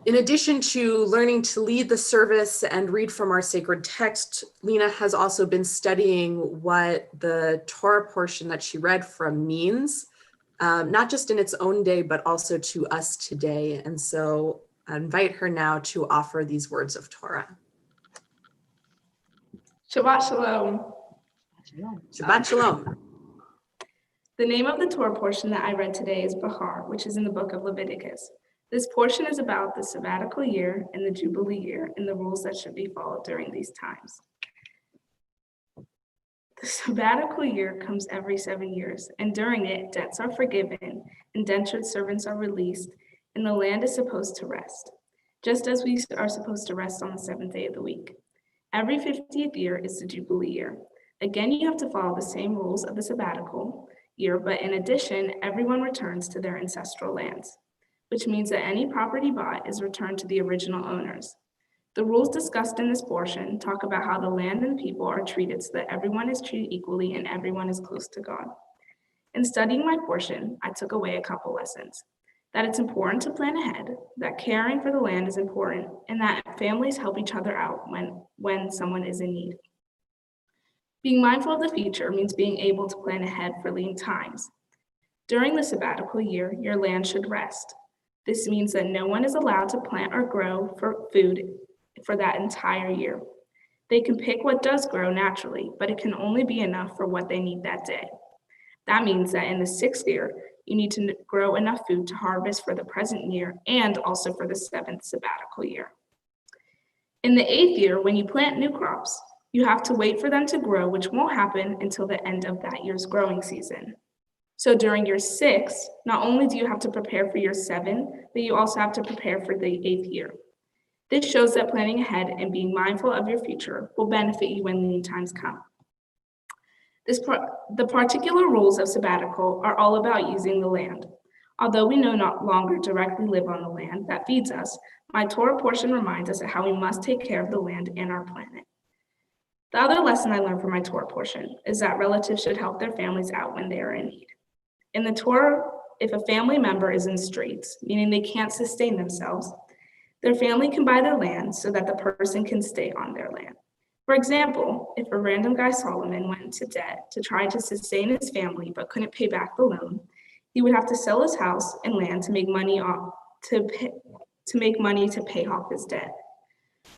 in addition to learning to lead the service and read from our sacred text, Lena has also been studying what the Torah portion that she read from means, not just in its own day, but also to us today. And so I invite her now to offer these words of Torah. Shabbat Shalom. Shabbat Shalom. The name of the Torah portion that I read today is Bahar, which is in the book of Leviticus. This portion is about the sabbatical year and the Jubilee year and the rules that should be followed during these times. The sabbatical year comes every 7 years, and during it, debts are forgiven, indentured servants are released, and the land is supposed to rest, just as we are supposed to rest on the 7th day of the week. Every 50th year is the Jubilee year. Again, you have to follow the same rules of the sabbatical year, but in addition, everyone returns to their ancestral lands, which means that any property bought is returned to the original owners. The rules discussed in this portion talk about how the land and the people are treated so that everyone is treated equally and everyone is close to God. In studying my portion, I took away a couple lessons. That it's important to plan ahead, that caring for the land is important, and that families help each other out when someone is in need. Being mindful of the future means being able to plan ahead for lean times. During the sabbatical year, your land should rest. This means that no one is allowed to plant or grow for food for that entire year. They can pick what does grow naturally, but it can only be enough for what they need that day. That means that in the 6th year, you need to grow enough food to harvest for the present year and also for the 7th sabbatical year. In the 8th year, when you plant new crops, you have to wait for them to grow, which won't happen until the end of that year's growing season. So during year 6, not only do you have to prepare for year 7, but you also have to prepare for the 8th year. This shows that planning ahead and being mindful of your future will benefit you when lean times come. The particular rules of sabbatical are all about using the land. Although we no longer directly live on the land that feeds us, my Torah portion reminds us of how we must take care of the land and our planet. The other lesson I learned from my Torah portion is that relatives should help their families out when they are in need. In the Torah, if a family member is in straits, meaning they can't sustain themselves, their family can buy their land so that the person can stay on their land. For example, if a random guy Solomon went into debt to try to sustain his family but couldn't pay back the loan, he would have to sell his house and land to make money to pay off his debt.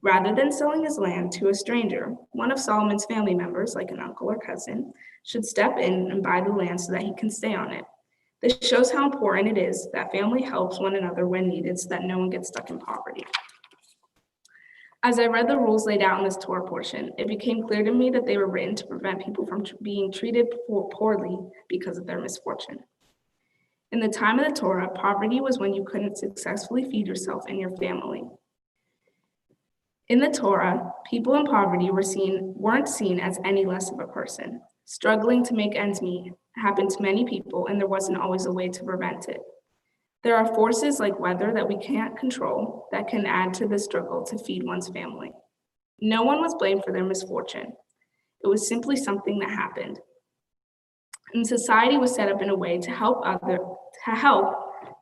Rather than selling his land to a stranger, one of Solomon's family members, like an uncle or cousin, should step in and buy the land so that he can stay on it. This shows how important it is that family helps one another when needed so that no one gets stuck in poverty. As I read the rules laid out in this Torah portion, it became clear to me that they were written to prevent people from being treated poorly because of their misfortune. In the time of the Torah, poverty was when you couldn't successfully feed yourself and your family. In the Torah, people in poverty weren't seen as any less of a person. Struggling to make ends meet happened to many people, and there wasn't always a way to prevent it. There are forces like weather that we can't control that can add to the struggle to feed one's family. No one was blamed for their misfortune. It was simply something that happened. And society was set up in a way to help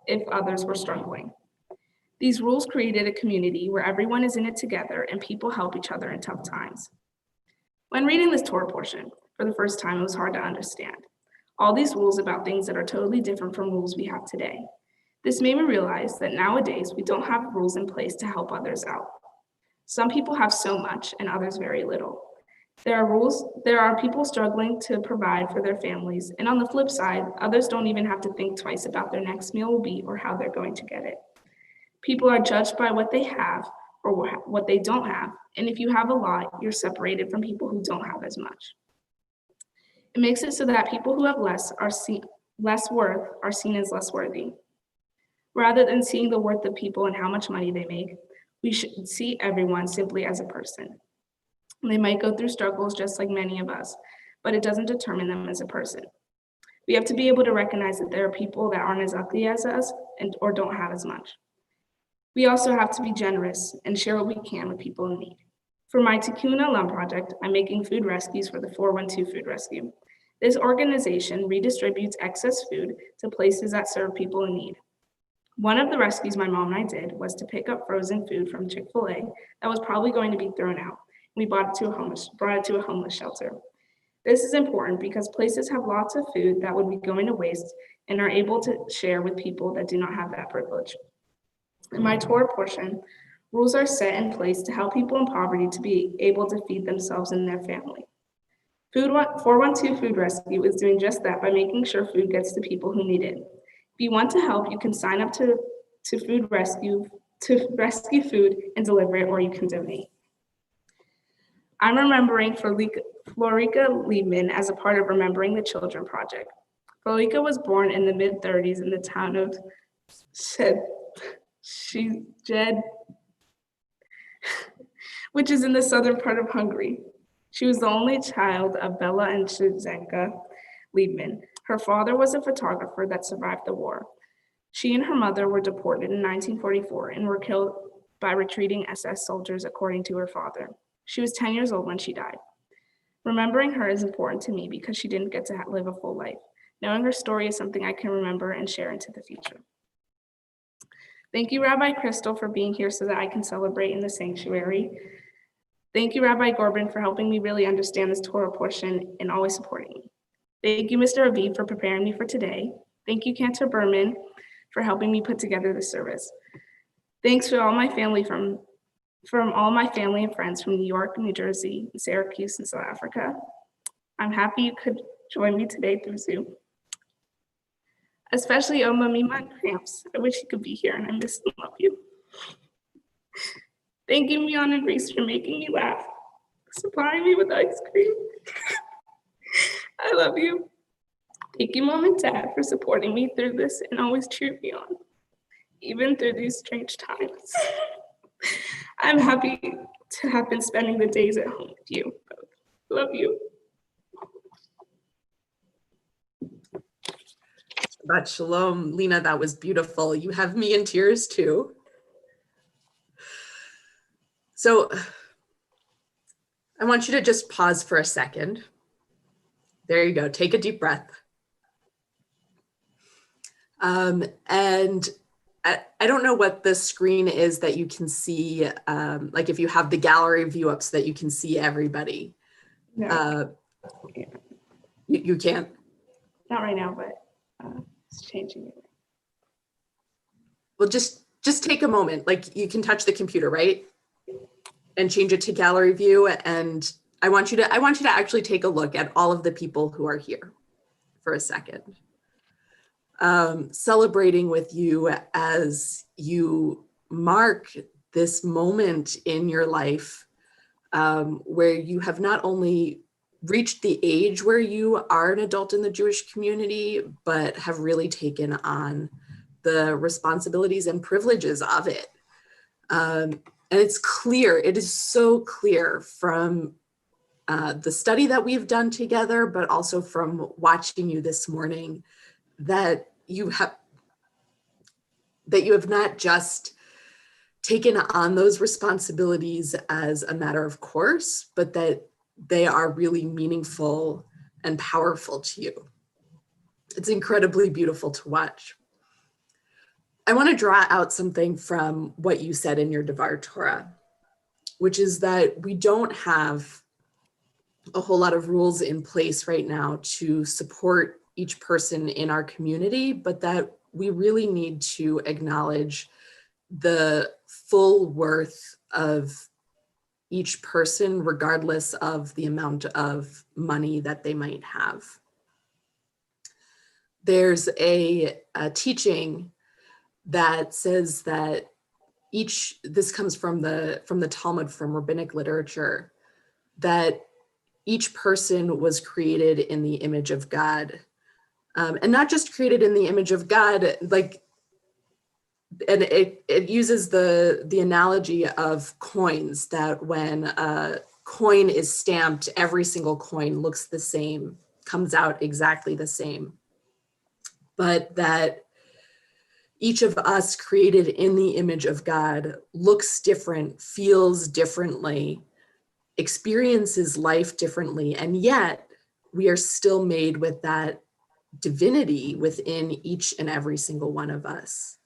if others were struggling. These rules created a community where everyone is in it together and people help each other in tough times. When reading this Torah portion for the first time, it was hard to understand. All these rules about things that are totally different from rules we have today. This made me realize that nowadays we don't have rules in place to help others out. Some people have so much and others very little. There are people struggling to provide for their families, and on the flip side, others don't even have to think twice about their next meal will be or how they're going to get it. People are judged by what they have or what they don't have, and if you have a lot, you're separated from people who don't have as much. It makes it so that people who have less seen as less worthy. Rather than seeing the worth of people and how much money they make, we should see everyone simply as a person. They might go through struggles just like many of us, but it doesn't determine them as a person. We have to be able to recognize that there are people that aren't as lucky as us or don't have as much. We also have to be generous and share what we can with people in need. For my Tikkun Olam project, I'm making food rescues for the 412 Food Rescue. This organization redistributes excess food to places that serve people in need. One of the rescues my mom and I did was to pick up frozen food from Chick-fil-A that was probably going to be thrown out. We brought it to a homeless shelter. This is important because places have lots of food that would be going to waste and are able to share with people that do not have that privilege. In my Torah portion, rules are set in place to help people in poverty to be able to feed themselves and their family. 412 Food Rescue is doing just that by making sure food gets to people who need it. If you want to help, you can sign up to food rescue rescue food and deliver it, or you can donate. I'm remembering Florica Liebman as a part of Remembering the Children project. Florica was born in the mid-30s in the town of Szeged, which is in the southern part of Hungary. She was the only child of Bella and Zdenka Liebman. Her father was a photographer that survived the war. She and her mother were deported in 1944 and were killed by retreating SS soldiers, according to her father. She was 10 years old when she died. Remembering her is important to me because she didn't get to live a full life. Knowing her story is something I can remember and share into the future. Thank you, Rabbi Crystal, for being here so that I can celebrate in the sanctuary. Thank you, Rabbi Gorbin, for helping me really understand this Torah portion and always supporting me. Thank you, Mr. Aviv, for preparing me for today. Thank you, Cantor Berman, for helping me put together this service. Thanks to all my family from all my family and friends from New York, New Jersey, Syracuse, and South Africa. I'm happy you could join me today through Zoom. Especially Oma Mima and Cramps. I wish you could be here and I miss and love you. Thank you, Mion and Reese, for making me laugh, supplying me with ice cream. I love you. Thank you, Mom and Dad, for supporting me through this and always cheering me on, even through these strange times. I'm happy to have been spending the days at home with you both. Love you. Shabbat Shalom, Lena, that was beautiful. You have me in tears too. So I want you to just pause for a second. There you go, take a deep breath. And I don't know what the screen is that you can see, like if you have the gallery view up so that you can see everybody. No, You can't? not right now, but it's changing it. Well, just take a moment. Like you can touch the computer, right? And change it to gallery view. And I want you to actually take a look at all of the people who are here for a second. Celebrating with you as you mark this moment in your life where you have not only reached the age where you are an adult in the Jewish community, but have really taken on the responsibilities and privileges of it. And it's clear, it is so clear from the study that we've done together, but also from watching you this morning, that you have not just taken on those responsibilities as a matter of course, but that they are really meaningful and powerful to you. It's incredibly beautiful to watch. I want to draw out something from what you said in your Devar Torah, which is that we don't have a whole lot of rules in place right now to support each person in our community, but that we really need to acknowledge the full worth of each person, regardless of the amount of money that they might have. There's a teaching that says that this comes from the Talmud, from rabbinic literature, that each person was created in the image of God. And not just created in the image of God, like, and it uses the analogy of coins, that when a coin is stamped, every single coin looks the same, comes out exactly the same. But that each of us created in the image of God looks different, feels differently, experiences life differently, and yet we are still made with that divinity within each and every single one of us.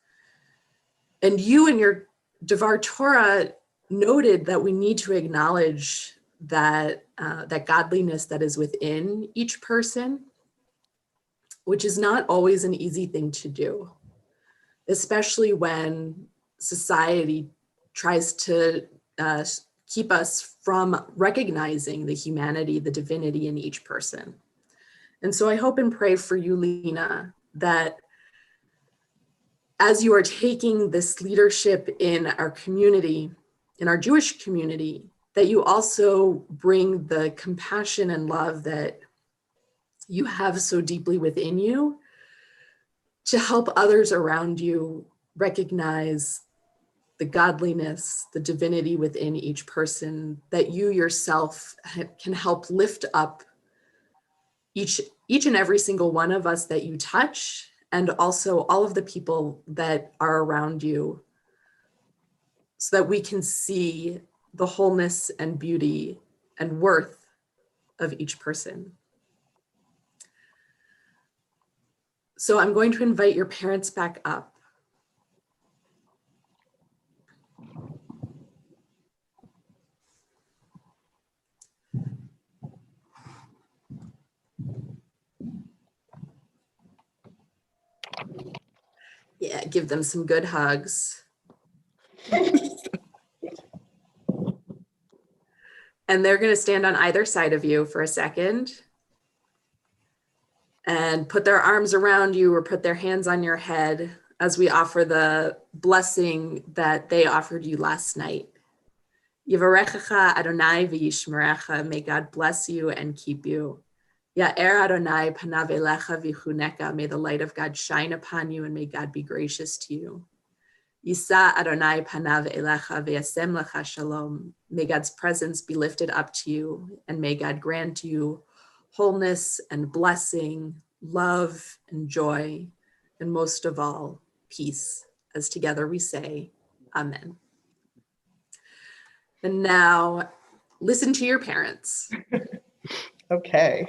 And you in your Devar Torah noted that we need to acknowledge that that godliness that is within each person, which is not always an easy thing to do, especially when society tries to keep us from recognizing the humanity, the divinity in each person. And so I hope and pray for you, Lena, that as you are taking this leadership in our community, in our Jewish community, that you also bring the compassion and love that you have so deeply within you to help others around you recognize the godliness, the divinity within each person, that you yourself can help lift up each and every single one of us that you touch, and also all of the people that are around you, so that we can see the wholeness and beauty and worth of each person. So I'm going to invite your parents back up. Yeah, give them some good hugs. And they're going to stand on either side of you for a second and put their arms around you or put their hands on your head as we offer the blessing that they offered you last night. Yivarechecha Adonai v'yishmerecha. May God bless you and keep you. Ya'er Adonai panav elecha v'chuneka. May the light of God shine upon you and may God be gracious to you. Yisa Adonai panav elecha v'yasem lecha shalom. May God's presence be lifted up to you and may God grant you wholeness and blessing, love and joy, and most of all, peace. As together we say, Amen. And now listen to your parents. Okay.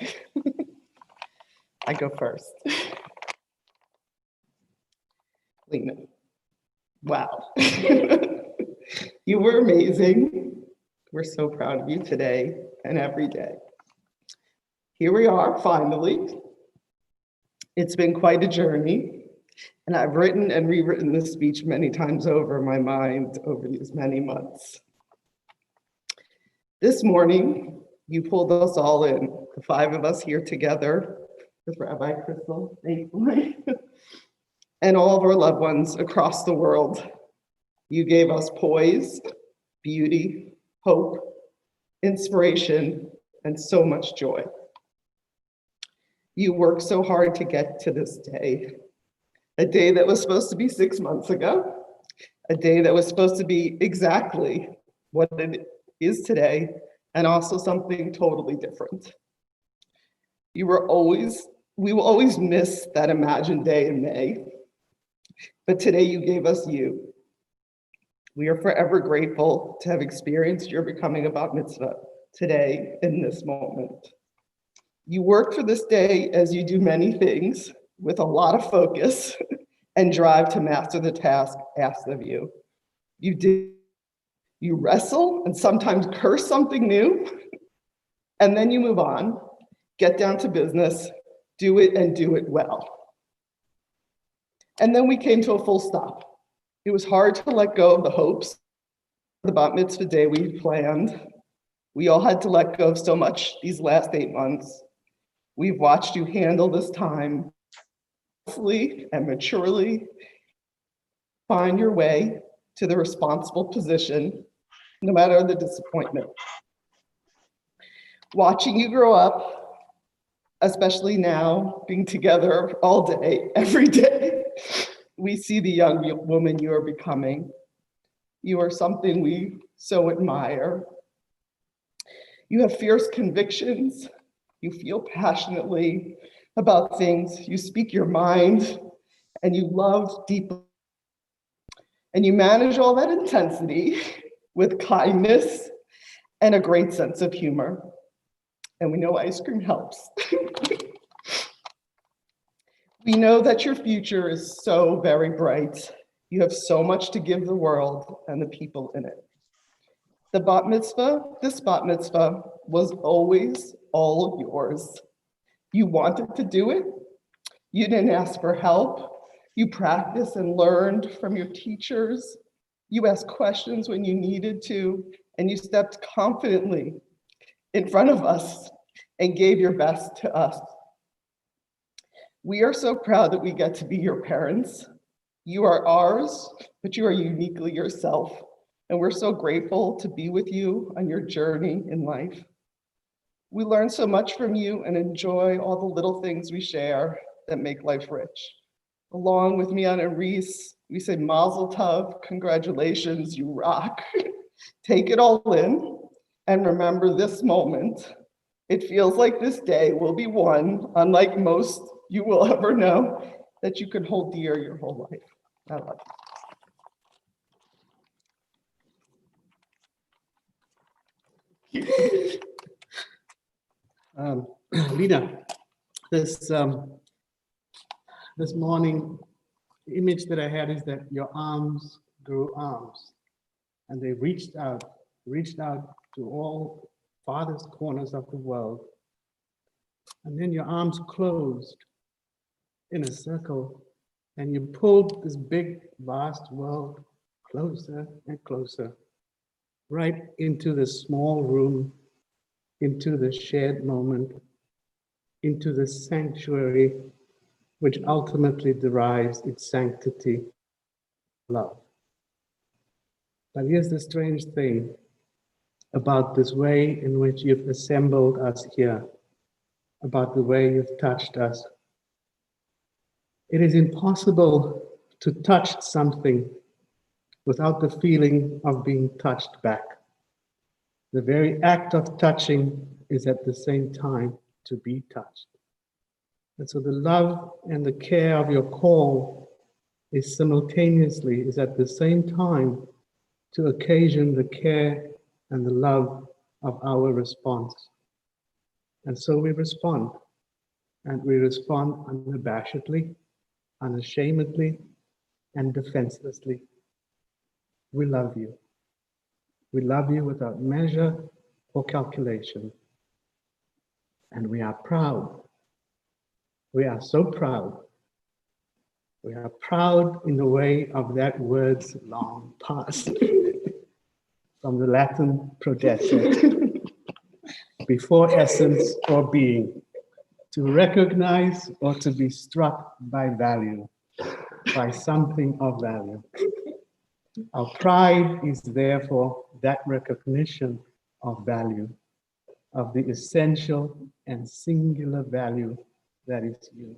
I go first. Lena, Wow. You were amazing. We're so proud of you today and every day. Here we are, finally. It's been quite a journey, and I've written and rewritten this speech many times over in my mind over these many months. This morning, you pulled us all in, the 5 of us here together with Rabbi Crystal, thankfully, and all of our loved ones across the world. You gave us poise, beauty, hope, inspiration, and so much joy. You worked so hard to get to this day, a day that was supposed to be 6 months ago, a day that was supposed to be exactly what it is today, and also something totally different. We will always miss that imagined day in May, but today you gave us you. We are forever grateful to have experienced your becoming a bat mitzvah today in this moment. You work for this day as you do many things with a lot of focus and drive to master the task asked of you. You wrestle and sometimes curse something new, and then you move on, get down to business, do it and do it well. And then we came to a full stop. It was hard to let go of the hopes, the bat mitzvah day we planned. We all had to let go of so much these last 8 months. We've watched you handle this time carefully and maturely, find your way to the responsible position, no matter the disappointment. Watching you grow up, especially now, being together all day, every day, we see the young woman you are becoming. You are something we so admire. You have fierce convictions. You feel passionately about things. You speak your mind, and you love deeply. And you manage all that intensity with kindness and a great sense of humor. And we know ice cream helps. We know that your future is so very bright. You have so much to give the world and the people in it. This bat mitzvah was always all yours. You wanted to do it. You didn't ask for help. You practiced and learned from your teachers. You asked questions when you needed to, and you stepped confidently in front of us and gave your best to us. We are so proud that we get to be your parents. You are ours, but you are uniquely yourself. And we're so grateful to be with you on your journey in life. We learn so much from you and enjoy all the little things we share that make life rich. Along with Mian and Reese, we say mazel tov, congratulations, you rock. Take it all in and remember this moment. It feels like this day will be one, unlike most you will ever know, that you can hold dear your whole life. I love you. Lena, this morning, the image that I had is that your arms grew arms, and they reached out to all farthest corners of the world. And then your arms closed in a circle, and you pulled this big, vast world closer and closer, right into the small room, into the shared moment, into the sanctuary, which ultimately derives its sanctity, love. But here's the strange thing about this way in which you've assembled us here, about the way you've touched us. It is impossible to touch something without the feeling of being touched back. The very act of touching is at the same time to be touched. And so the love and the care of your call is at the same time to occasion the care and the love of our response. And so we respond, and we respond unabashedly, unashamedly, and defenselessly, We love you. We love you without measure or calculation. And we are proud. We are so proud. We are proud in the way of that word's long past. From the Latin prodesse, before essence or being, to recognize or to be struck by value, by something of value. Our pride is therefore that recognition of value, of the essential and singular value that is you.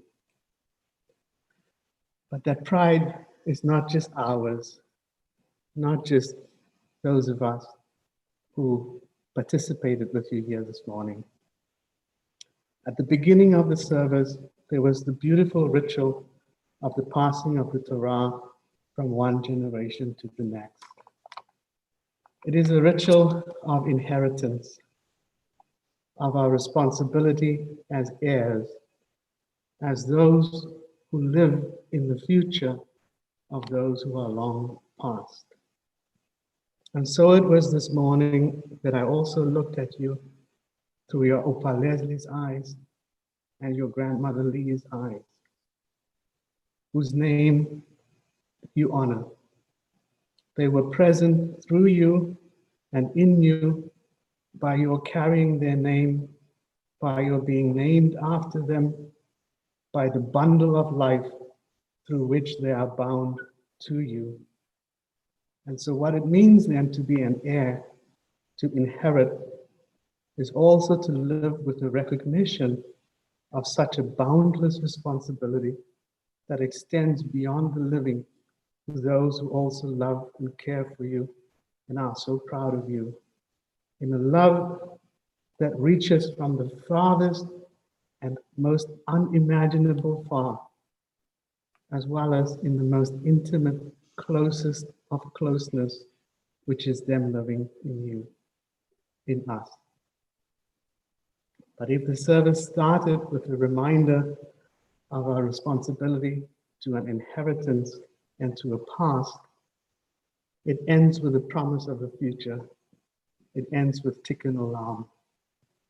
But that pride is not just ours, not just those of us who participated with you here this morning. At the beginning of the service, there was the beautiful ritual of the passing of the Torah from one generation to the next. It is a ritual of inheritance, of our responsibility as heirs, as those who live in the future of those who are long past. And so it was this morning that I also looked at you through your Opa Leslie's eyes and your grandmother Lee's eyes, whose name you honor. They were present through you and in you by your carrying their name, by your being named after them, by the bundle of life through which they are bound to you. And so what it means then to be an heir, to inherit, is also to live with the recognition of such a boundless responsibility that extends beyond the living to those who also love and care for you and are so proud of you. In a love that reaches from the farthest and most unimaginable far, as well as in the most intimate, closest of closeness, which is them living in you, in us. But if the service started with a reminder of our responsibility to an inheritance and to a past, it ends with the promise of a future. It ends with Tikkun Olam,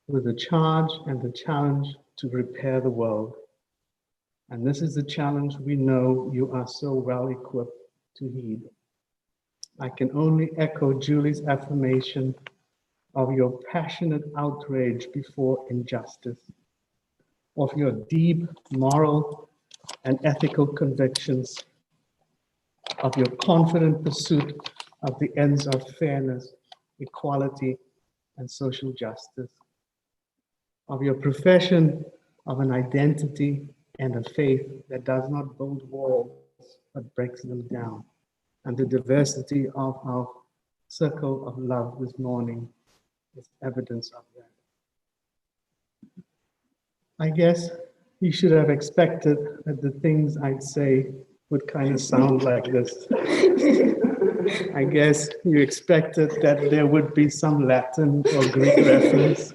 with the charge and the challenge to repair the world. And this is the challenge we know you are so well equipped to heed. I can only echo Julie's affirmation of your passionate outrage before injustice, of your deep moral and ethical convictions, of your confident pursuit of the ends of fairness, equality, and social justice, of your profession of an identity and a faith that does not build walls, but breaks them down, and the diversity of our circle of love this morning is evidence of that. I guess you should have expected that the things I'd say would kind of sound like this. I guess you expected that there would be some Latin or Greek reference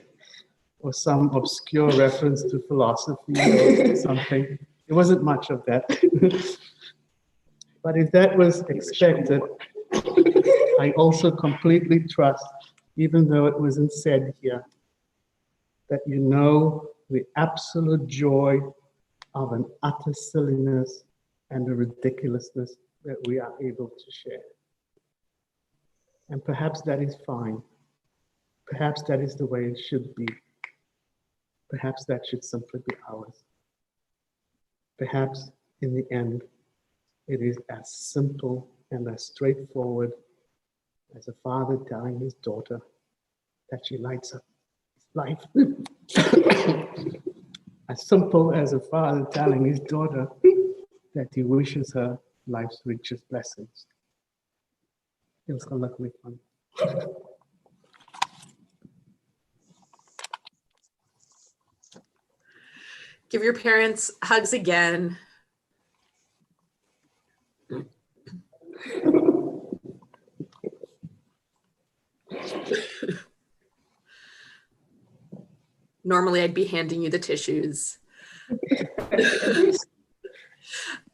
or some obscure reference to philosophy or something. It wasn't much of that. But if that was expected, I also completely trust, even though it wasn't said here, that you know the absolute joy of an utter silliness and a ridiculousness that we are able to share. And perhaps that is fine. Perhaps that is the way it should be. Perhaps that should simply be ours. Perhaps in the end, it is as simple and as straightforward as a father telling his daughter that she lights up his life. As simple as a father telling his daughter that he wishes her life's richest blessings. Heel geluk met van. Give your parents hugs again. Normally I'd be handing you the tissues.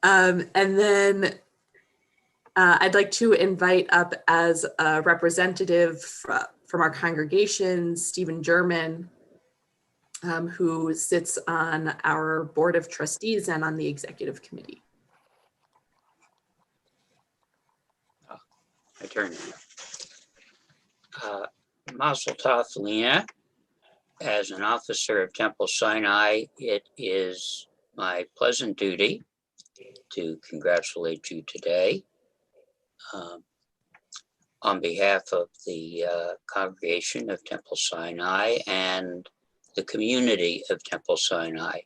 And then I'd like to invite up as a representative from our congregation, Stephen German, who sits on our board of trustees and on the executive committee. My turn. Mazel Tov, Lena. As an officer of Temple Sinai, it is my pleasant duty to congratulate you today. On behalf of the congregation of Temple Sinai and the community of Temple Sinai,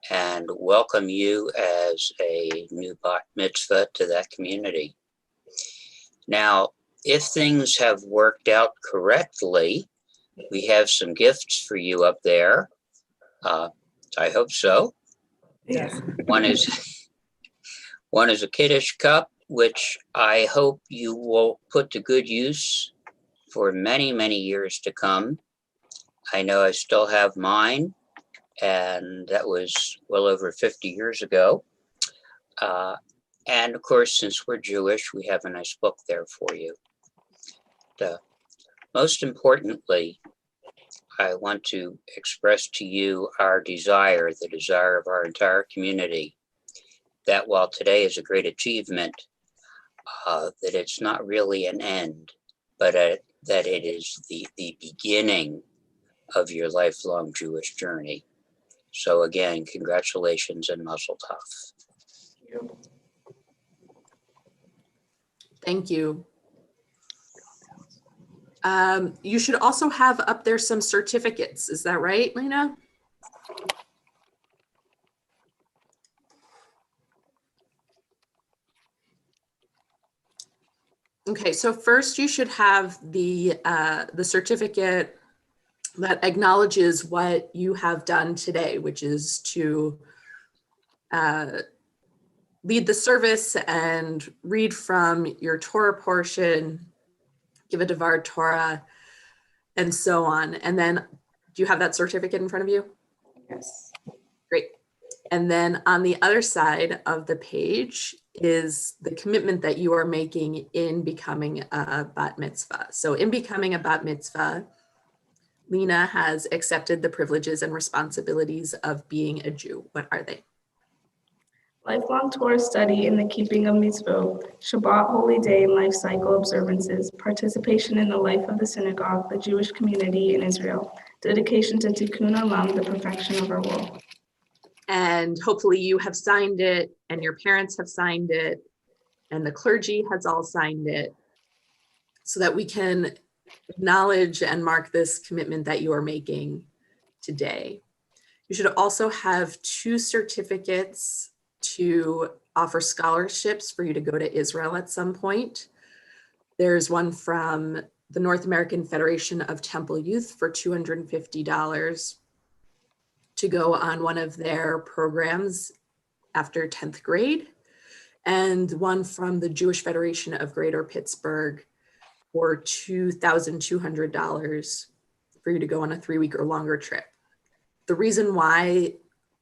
and welcome you as a new bat mitzvah to that community. Now, if things have worked out correctly, we have some gifts for you up there. I hope so. Yes. One is a Kiddush cup, which I hope you will put to good use for many, many years to come. I know I still have mine, and that was well over 50 years ago. And of course, since we're Jewish, we have a nice book there for you. Most importantly, I want to express to you our desire, the desire of our entire community, that while today is a great achievement, that it's not really an end, but that it is the beginning of your lifelong Jewish journey. So again, congratulations and mazel tov. Thank you. You should also have up there some certificates. Is that right, Lena? Okay, so first you should have the certificate that acknowledges what you have done today, which is to lead the service and read from your Torah portion, give a Devar Torah, and so on. And then, do you have that certificate in front of you? Yes. Great. And then on the other side of the page is the commitment that you are making in becoming a bat mitzvah. So in becoming a bat mitzvah, Lena has accepted the privileges and responsibilities of being a Jew. What are they? Lifelong Torah study in the keeping of mitzvot, Shabbat, holy day, and life cycle observances, participation in the life of the synagogue, the Jewish community in Israel, dedication to Tikkun Olam, the perfection of our world. And hopefully you have signed it, and your parents have signed it, and the clergy has all signed it, so that we can acknowledge and mark this commitment that you are making today. You should also have 2 certificates to offer scholarships for you to go to Israel at some point. There's one from the North American Federation of Temple Youth for $250 to go on one of their programs after 10th grade, and one from the Jewish Federation of Greater Pittsburgh for $2,200 for you to go on a 3-week or longer trip. The reason why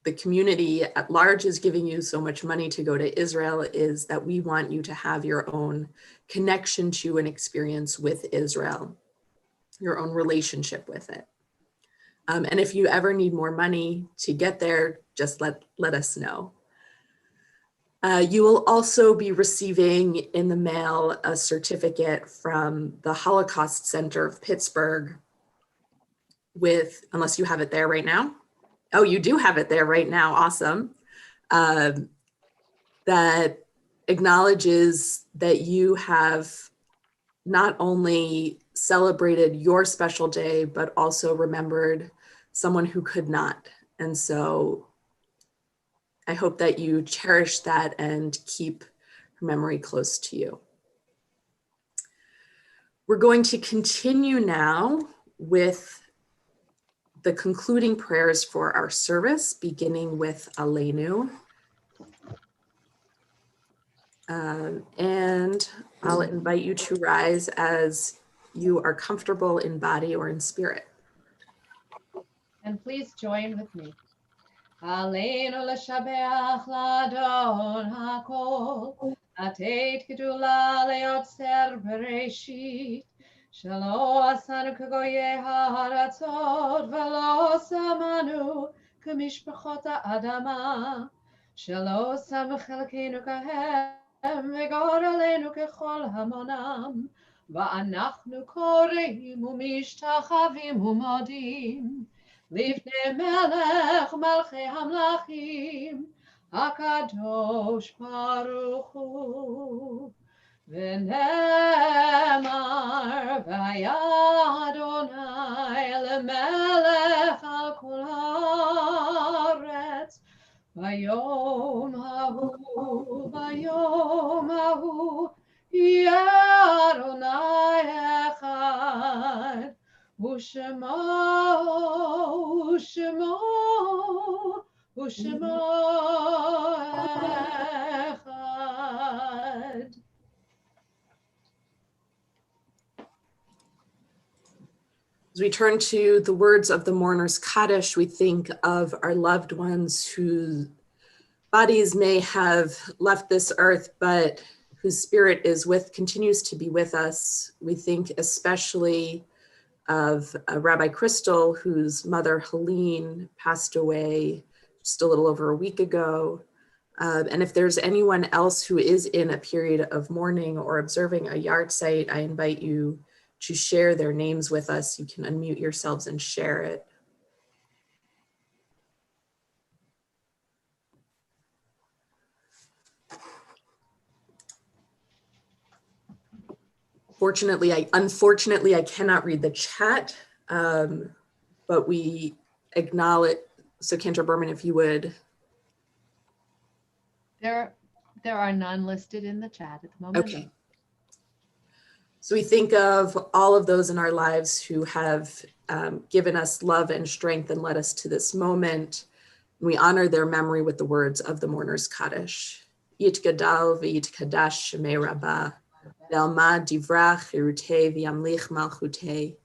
the community at large is giving you so much money to go to Israel is that we want you to have your own connection to and experience with Israel, your own relationship with it. And if you ever need more money to get there, just let us know. You will also be receiving in the mail a certificate from the Holocaust Center of Pittsburgh with, unless you have it there right now. Oh, you do have it there right now. Awesome. That acknowledges that you have not only celebrated your special day, but also remembered someone who could not. And so I hope that you cherish that and keep her memory close to you. We're going to continue now with the concluding prayers for our service, beginning with Aleinu. And I'll invite you to rise as you are comfortable in body or in spirit. And please join with me. Aleinu l'shabeach l'adon hakol, Ateit gedula leotzer bereshit. Shelo asanu kagoye haratzot velo samanu kamishpachot adama. Shelo sam chelkeinu kahem vegor aleinu kechol hamonam. Va'anachnu koreim umishtachavim umodim. Lifnei melech malchei hamlachim. Hakadosh Baruch Hu, v'nemar v'yadonai lemelech al kol haaretz, v'yom hahu, yadonai echad, Ushemo echad. As we turn to the words of the mourner's Kaddish, we think of our loved ones whose bodies may have left this earth, but whose spirit continues to be with us. We think especially of Rabbi Crystal, whose mother Helene passed away just a little over a week ago. And if there's anyone else who is in a period of mourning or observing a yard site, I invite you to share their names with us. You can unmute yourselves and share it. Unfortunately, I cannot read the chat, but we acknowledge, so Cantor Berman, if you would. There are none listed in the chat at the moment. Okay. So we think of all of those in our lives who have given us love and strength and led us to this moment. We honor their memory with the words of the mourner's Kaddish. Yitgadal v'yitkadash shemei rabbah, ve'alma divrach irutei v'yamlich malchutei,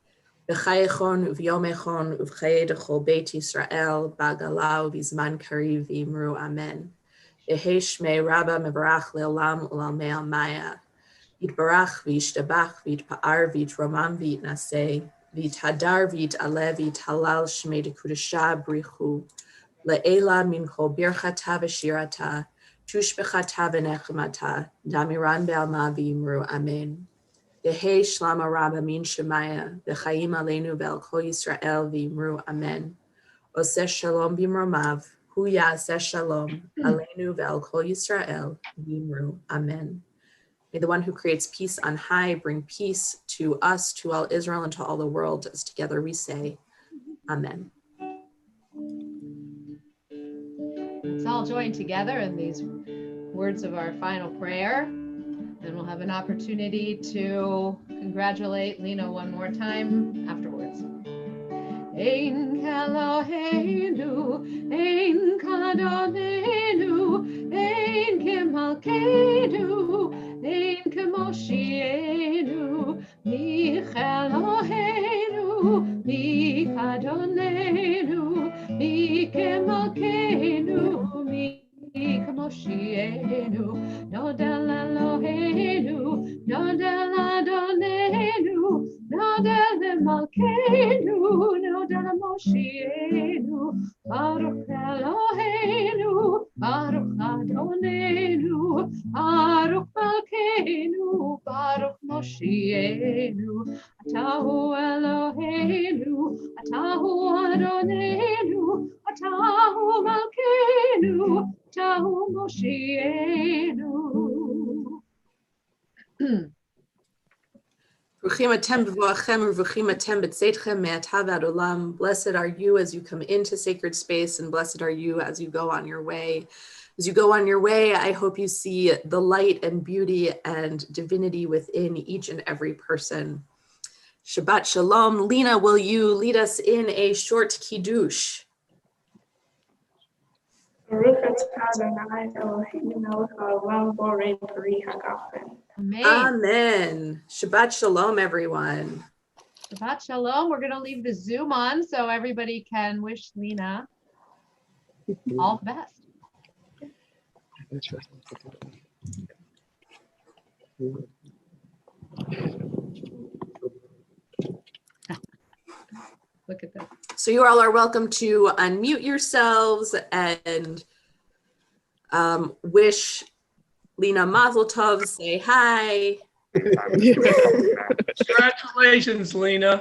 v'chayechon uv'yomechon uv'chayei dechol beit Yisrael, ba'galau v'zman kariv v'imru amen. Yehi shmei rabbah mevarach le'olam u'lalmei almaya. Yitbarach v'yishtabach v'yitpa'ar v'yitromam v'yitnaseh v'yithadar v'yit'aleh v'yithalal shmei dekudesha brichu le'ela min kol birchata v'shirata tushbechata v'nechemata damiran be'alma v'yimru amen. Yehei shlama rabba min shemaya v'chaim aleinu ve'al kol Yisrael v'yimru amen. Oseh shalom b'mromav hu ya'aseh shalom aleinu ve'al kol Yisrael v'yimru amen. May the one who creates peace on high bring peace to us, to all Israel, and to all the world, as together we say, Amen. Let's all join together in these words of our final prayer. And we'll have an opportunity to congratulate Lena one more time afterwards. Ein Eloheinu, ein Kadonenu, ein Kemalkeinu, ein Kemoshienu, mich Eloheinu, mich Adonenu, mich Kemalkeinu, mich Kemoshienu, Nodel Eloheinu, Nodel Adonenu, Nodel Malkeinu, Nodel Moshienu, Baruch Eloheinu, Baruch Adonenu, Baruch Malkeinu, Baruch Moshienu, Atahu Eloheinu, Atahu Adonenu, Atahu Malkeinu, Atahu Moshienu. Bruchim atem b'voachem u'vruchim atem b'tzeitchem me'ata v'ad olam. Blessed are you as you come into sacred space, and blessed are you as you go on your way. As you go on your way, I hope you see the light and beauty and divinity within each and every person. Shabbat Shalom. Lena, will you lead us in a short kiddush? Baruch atah Adonai Eloheinu melech haolam borei peri hagafen. Amen. Amen. Shabbat Shalom, everyone. Shabbat Shalom. We're going to leave the Zoom on so everybody can wish Lena all the best. Look at that. So you all are welcome to unmute yourselves and wish Lena Mazel Tov, say hi. Congratulations, Lena.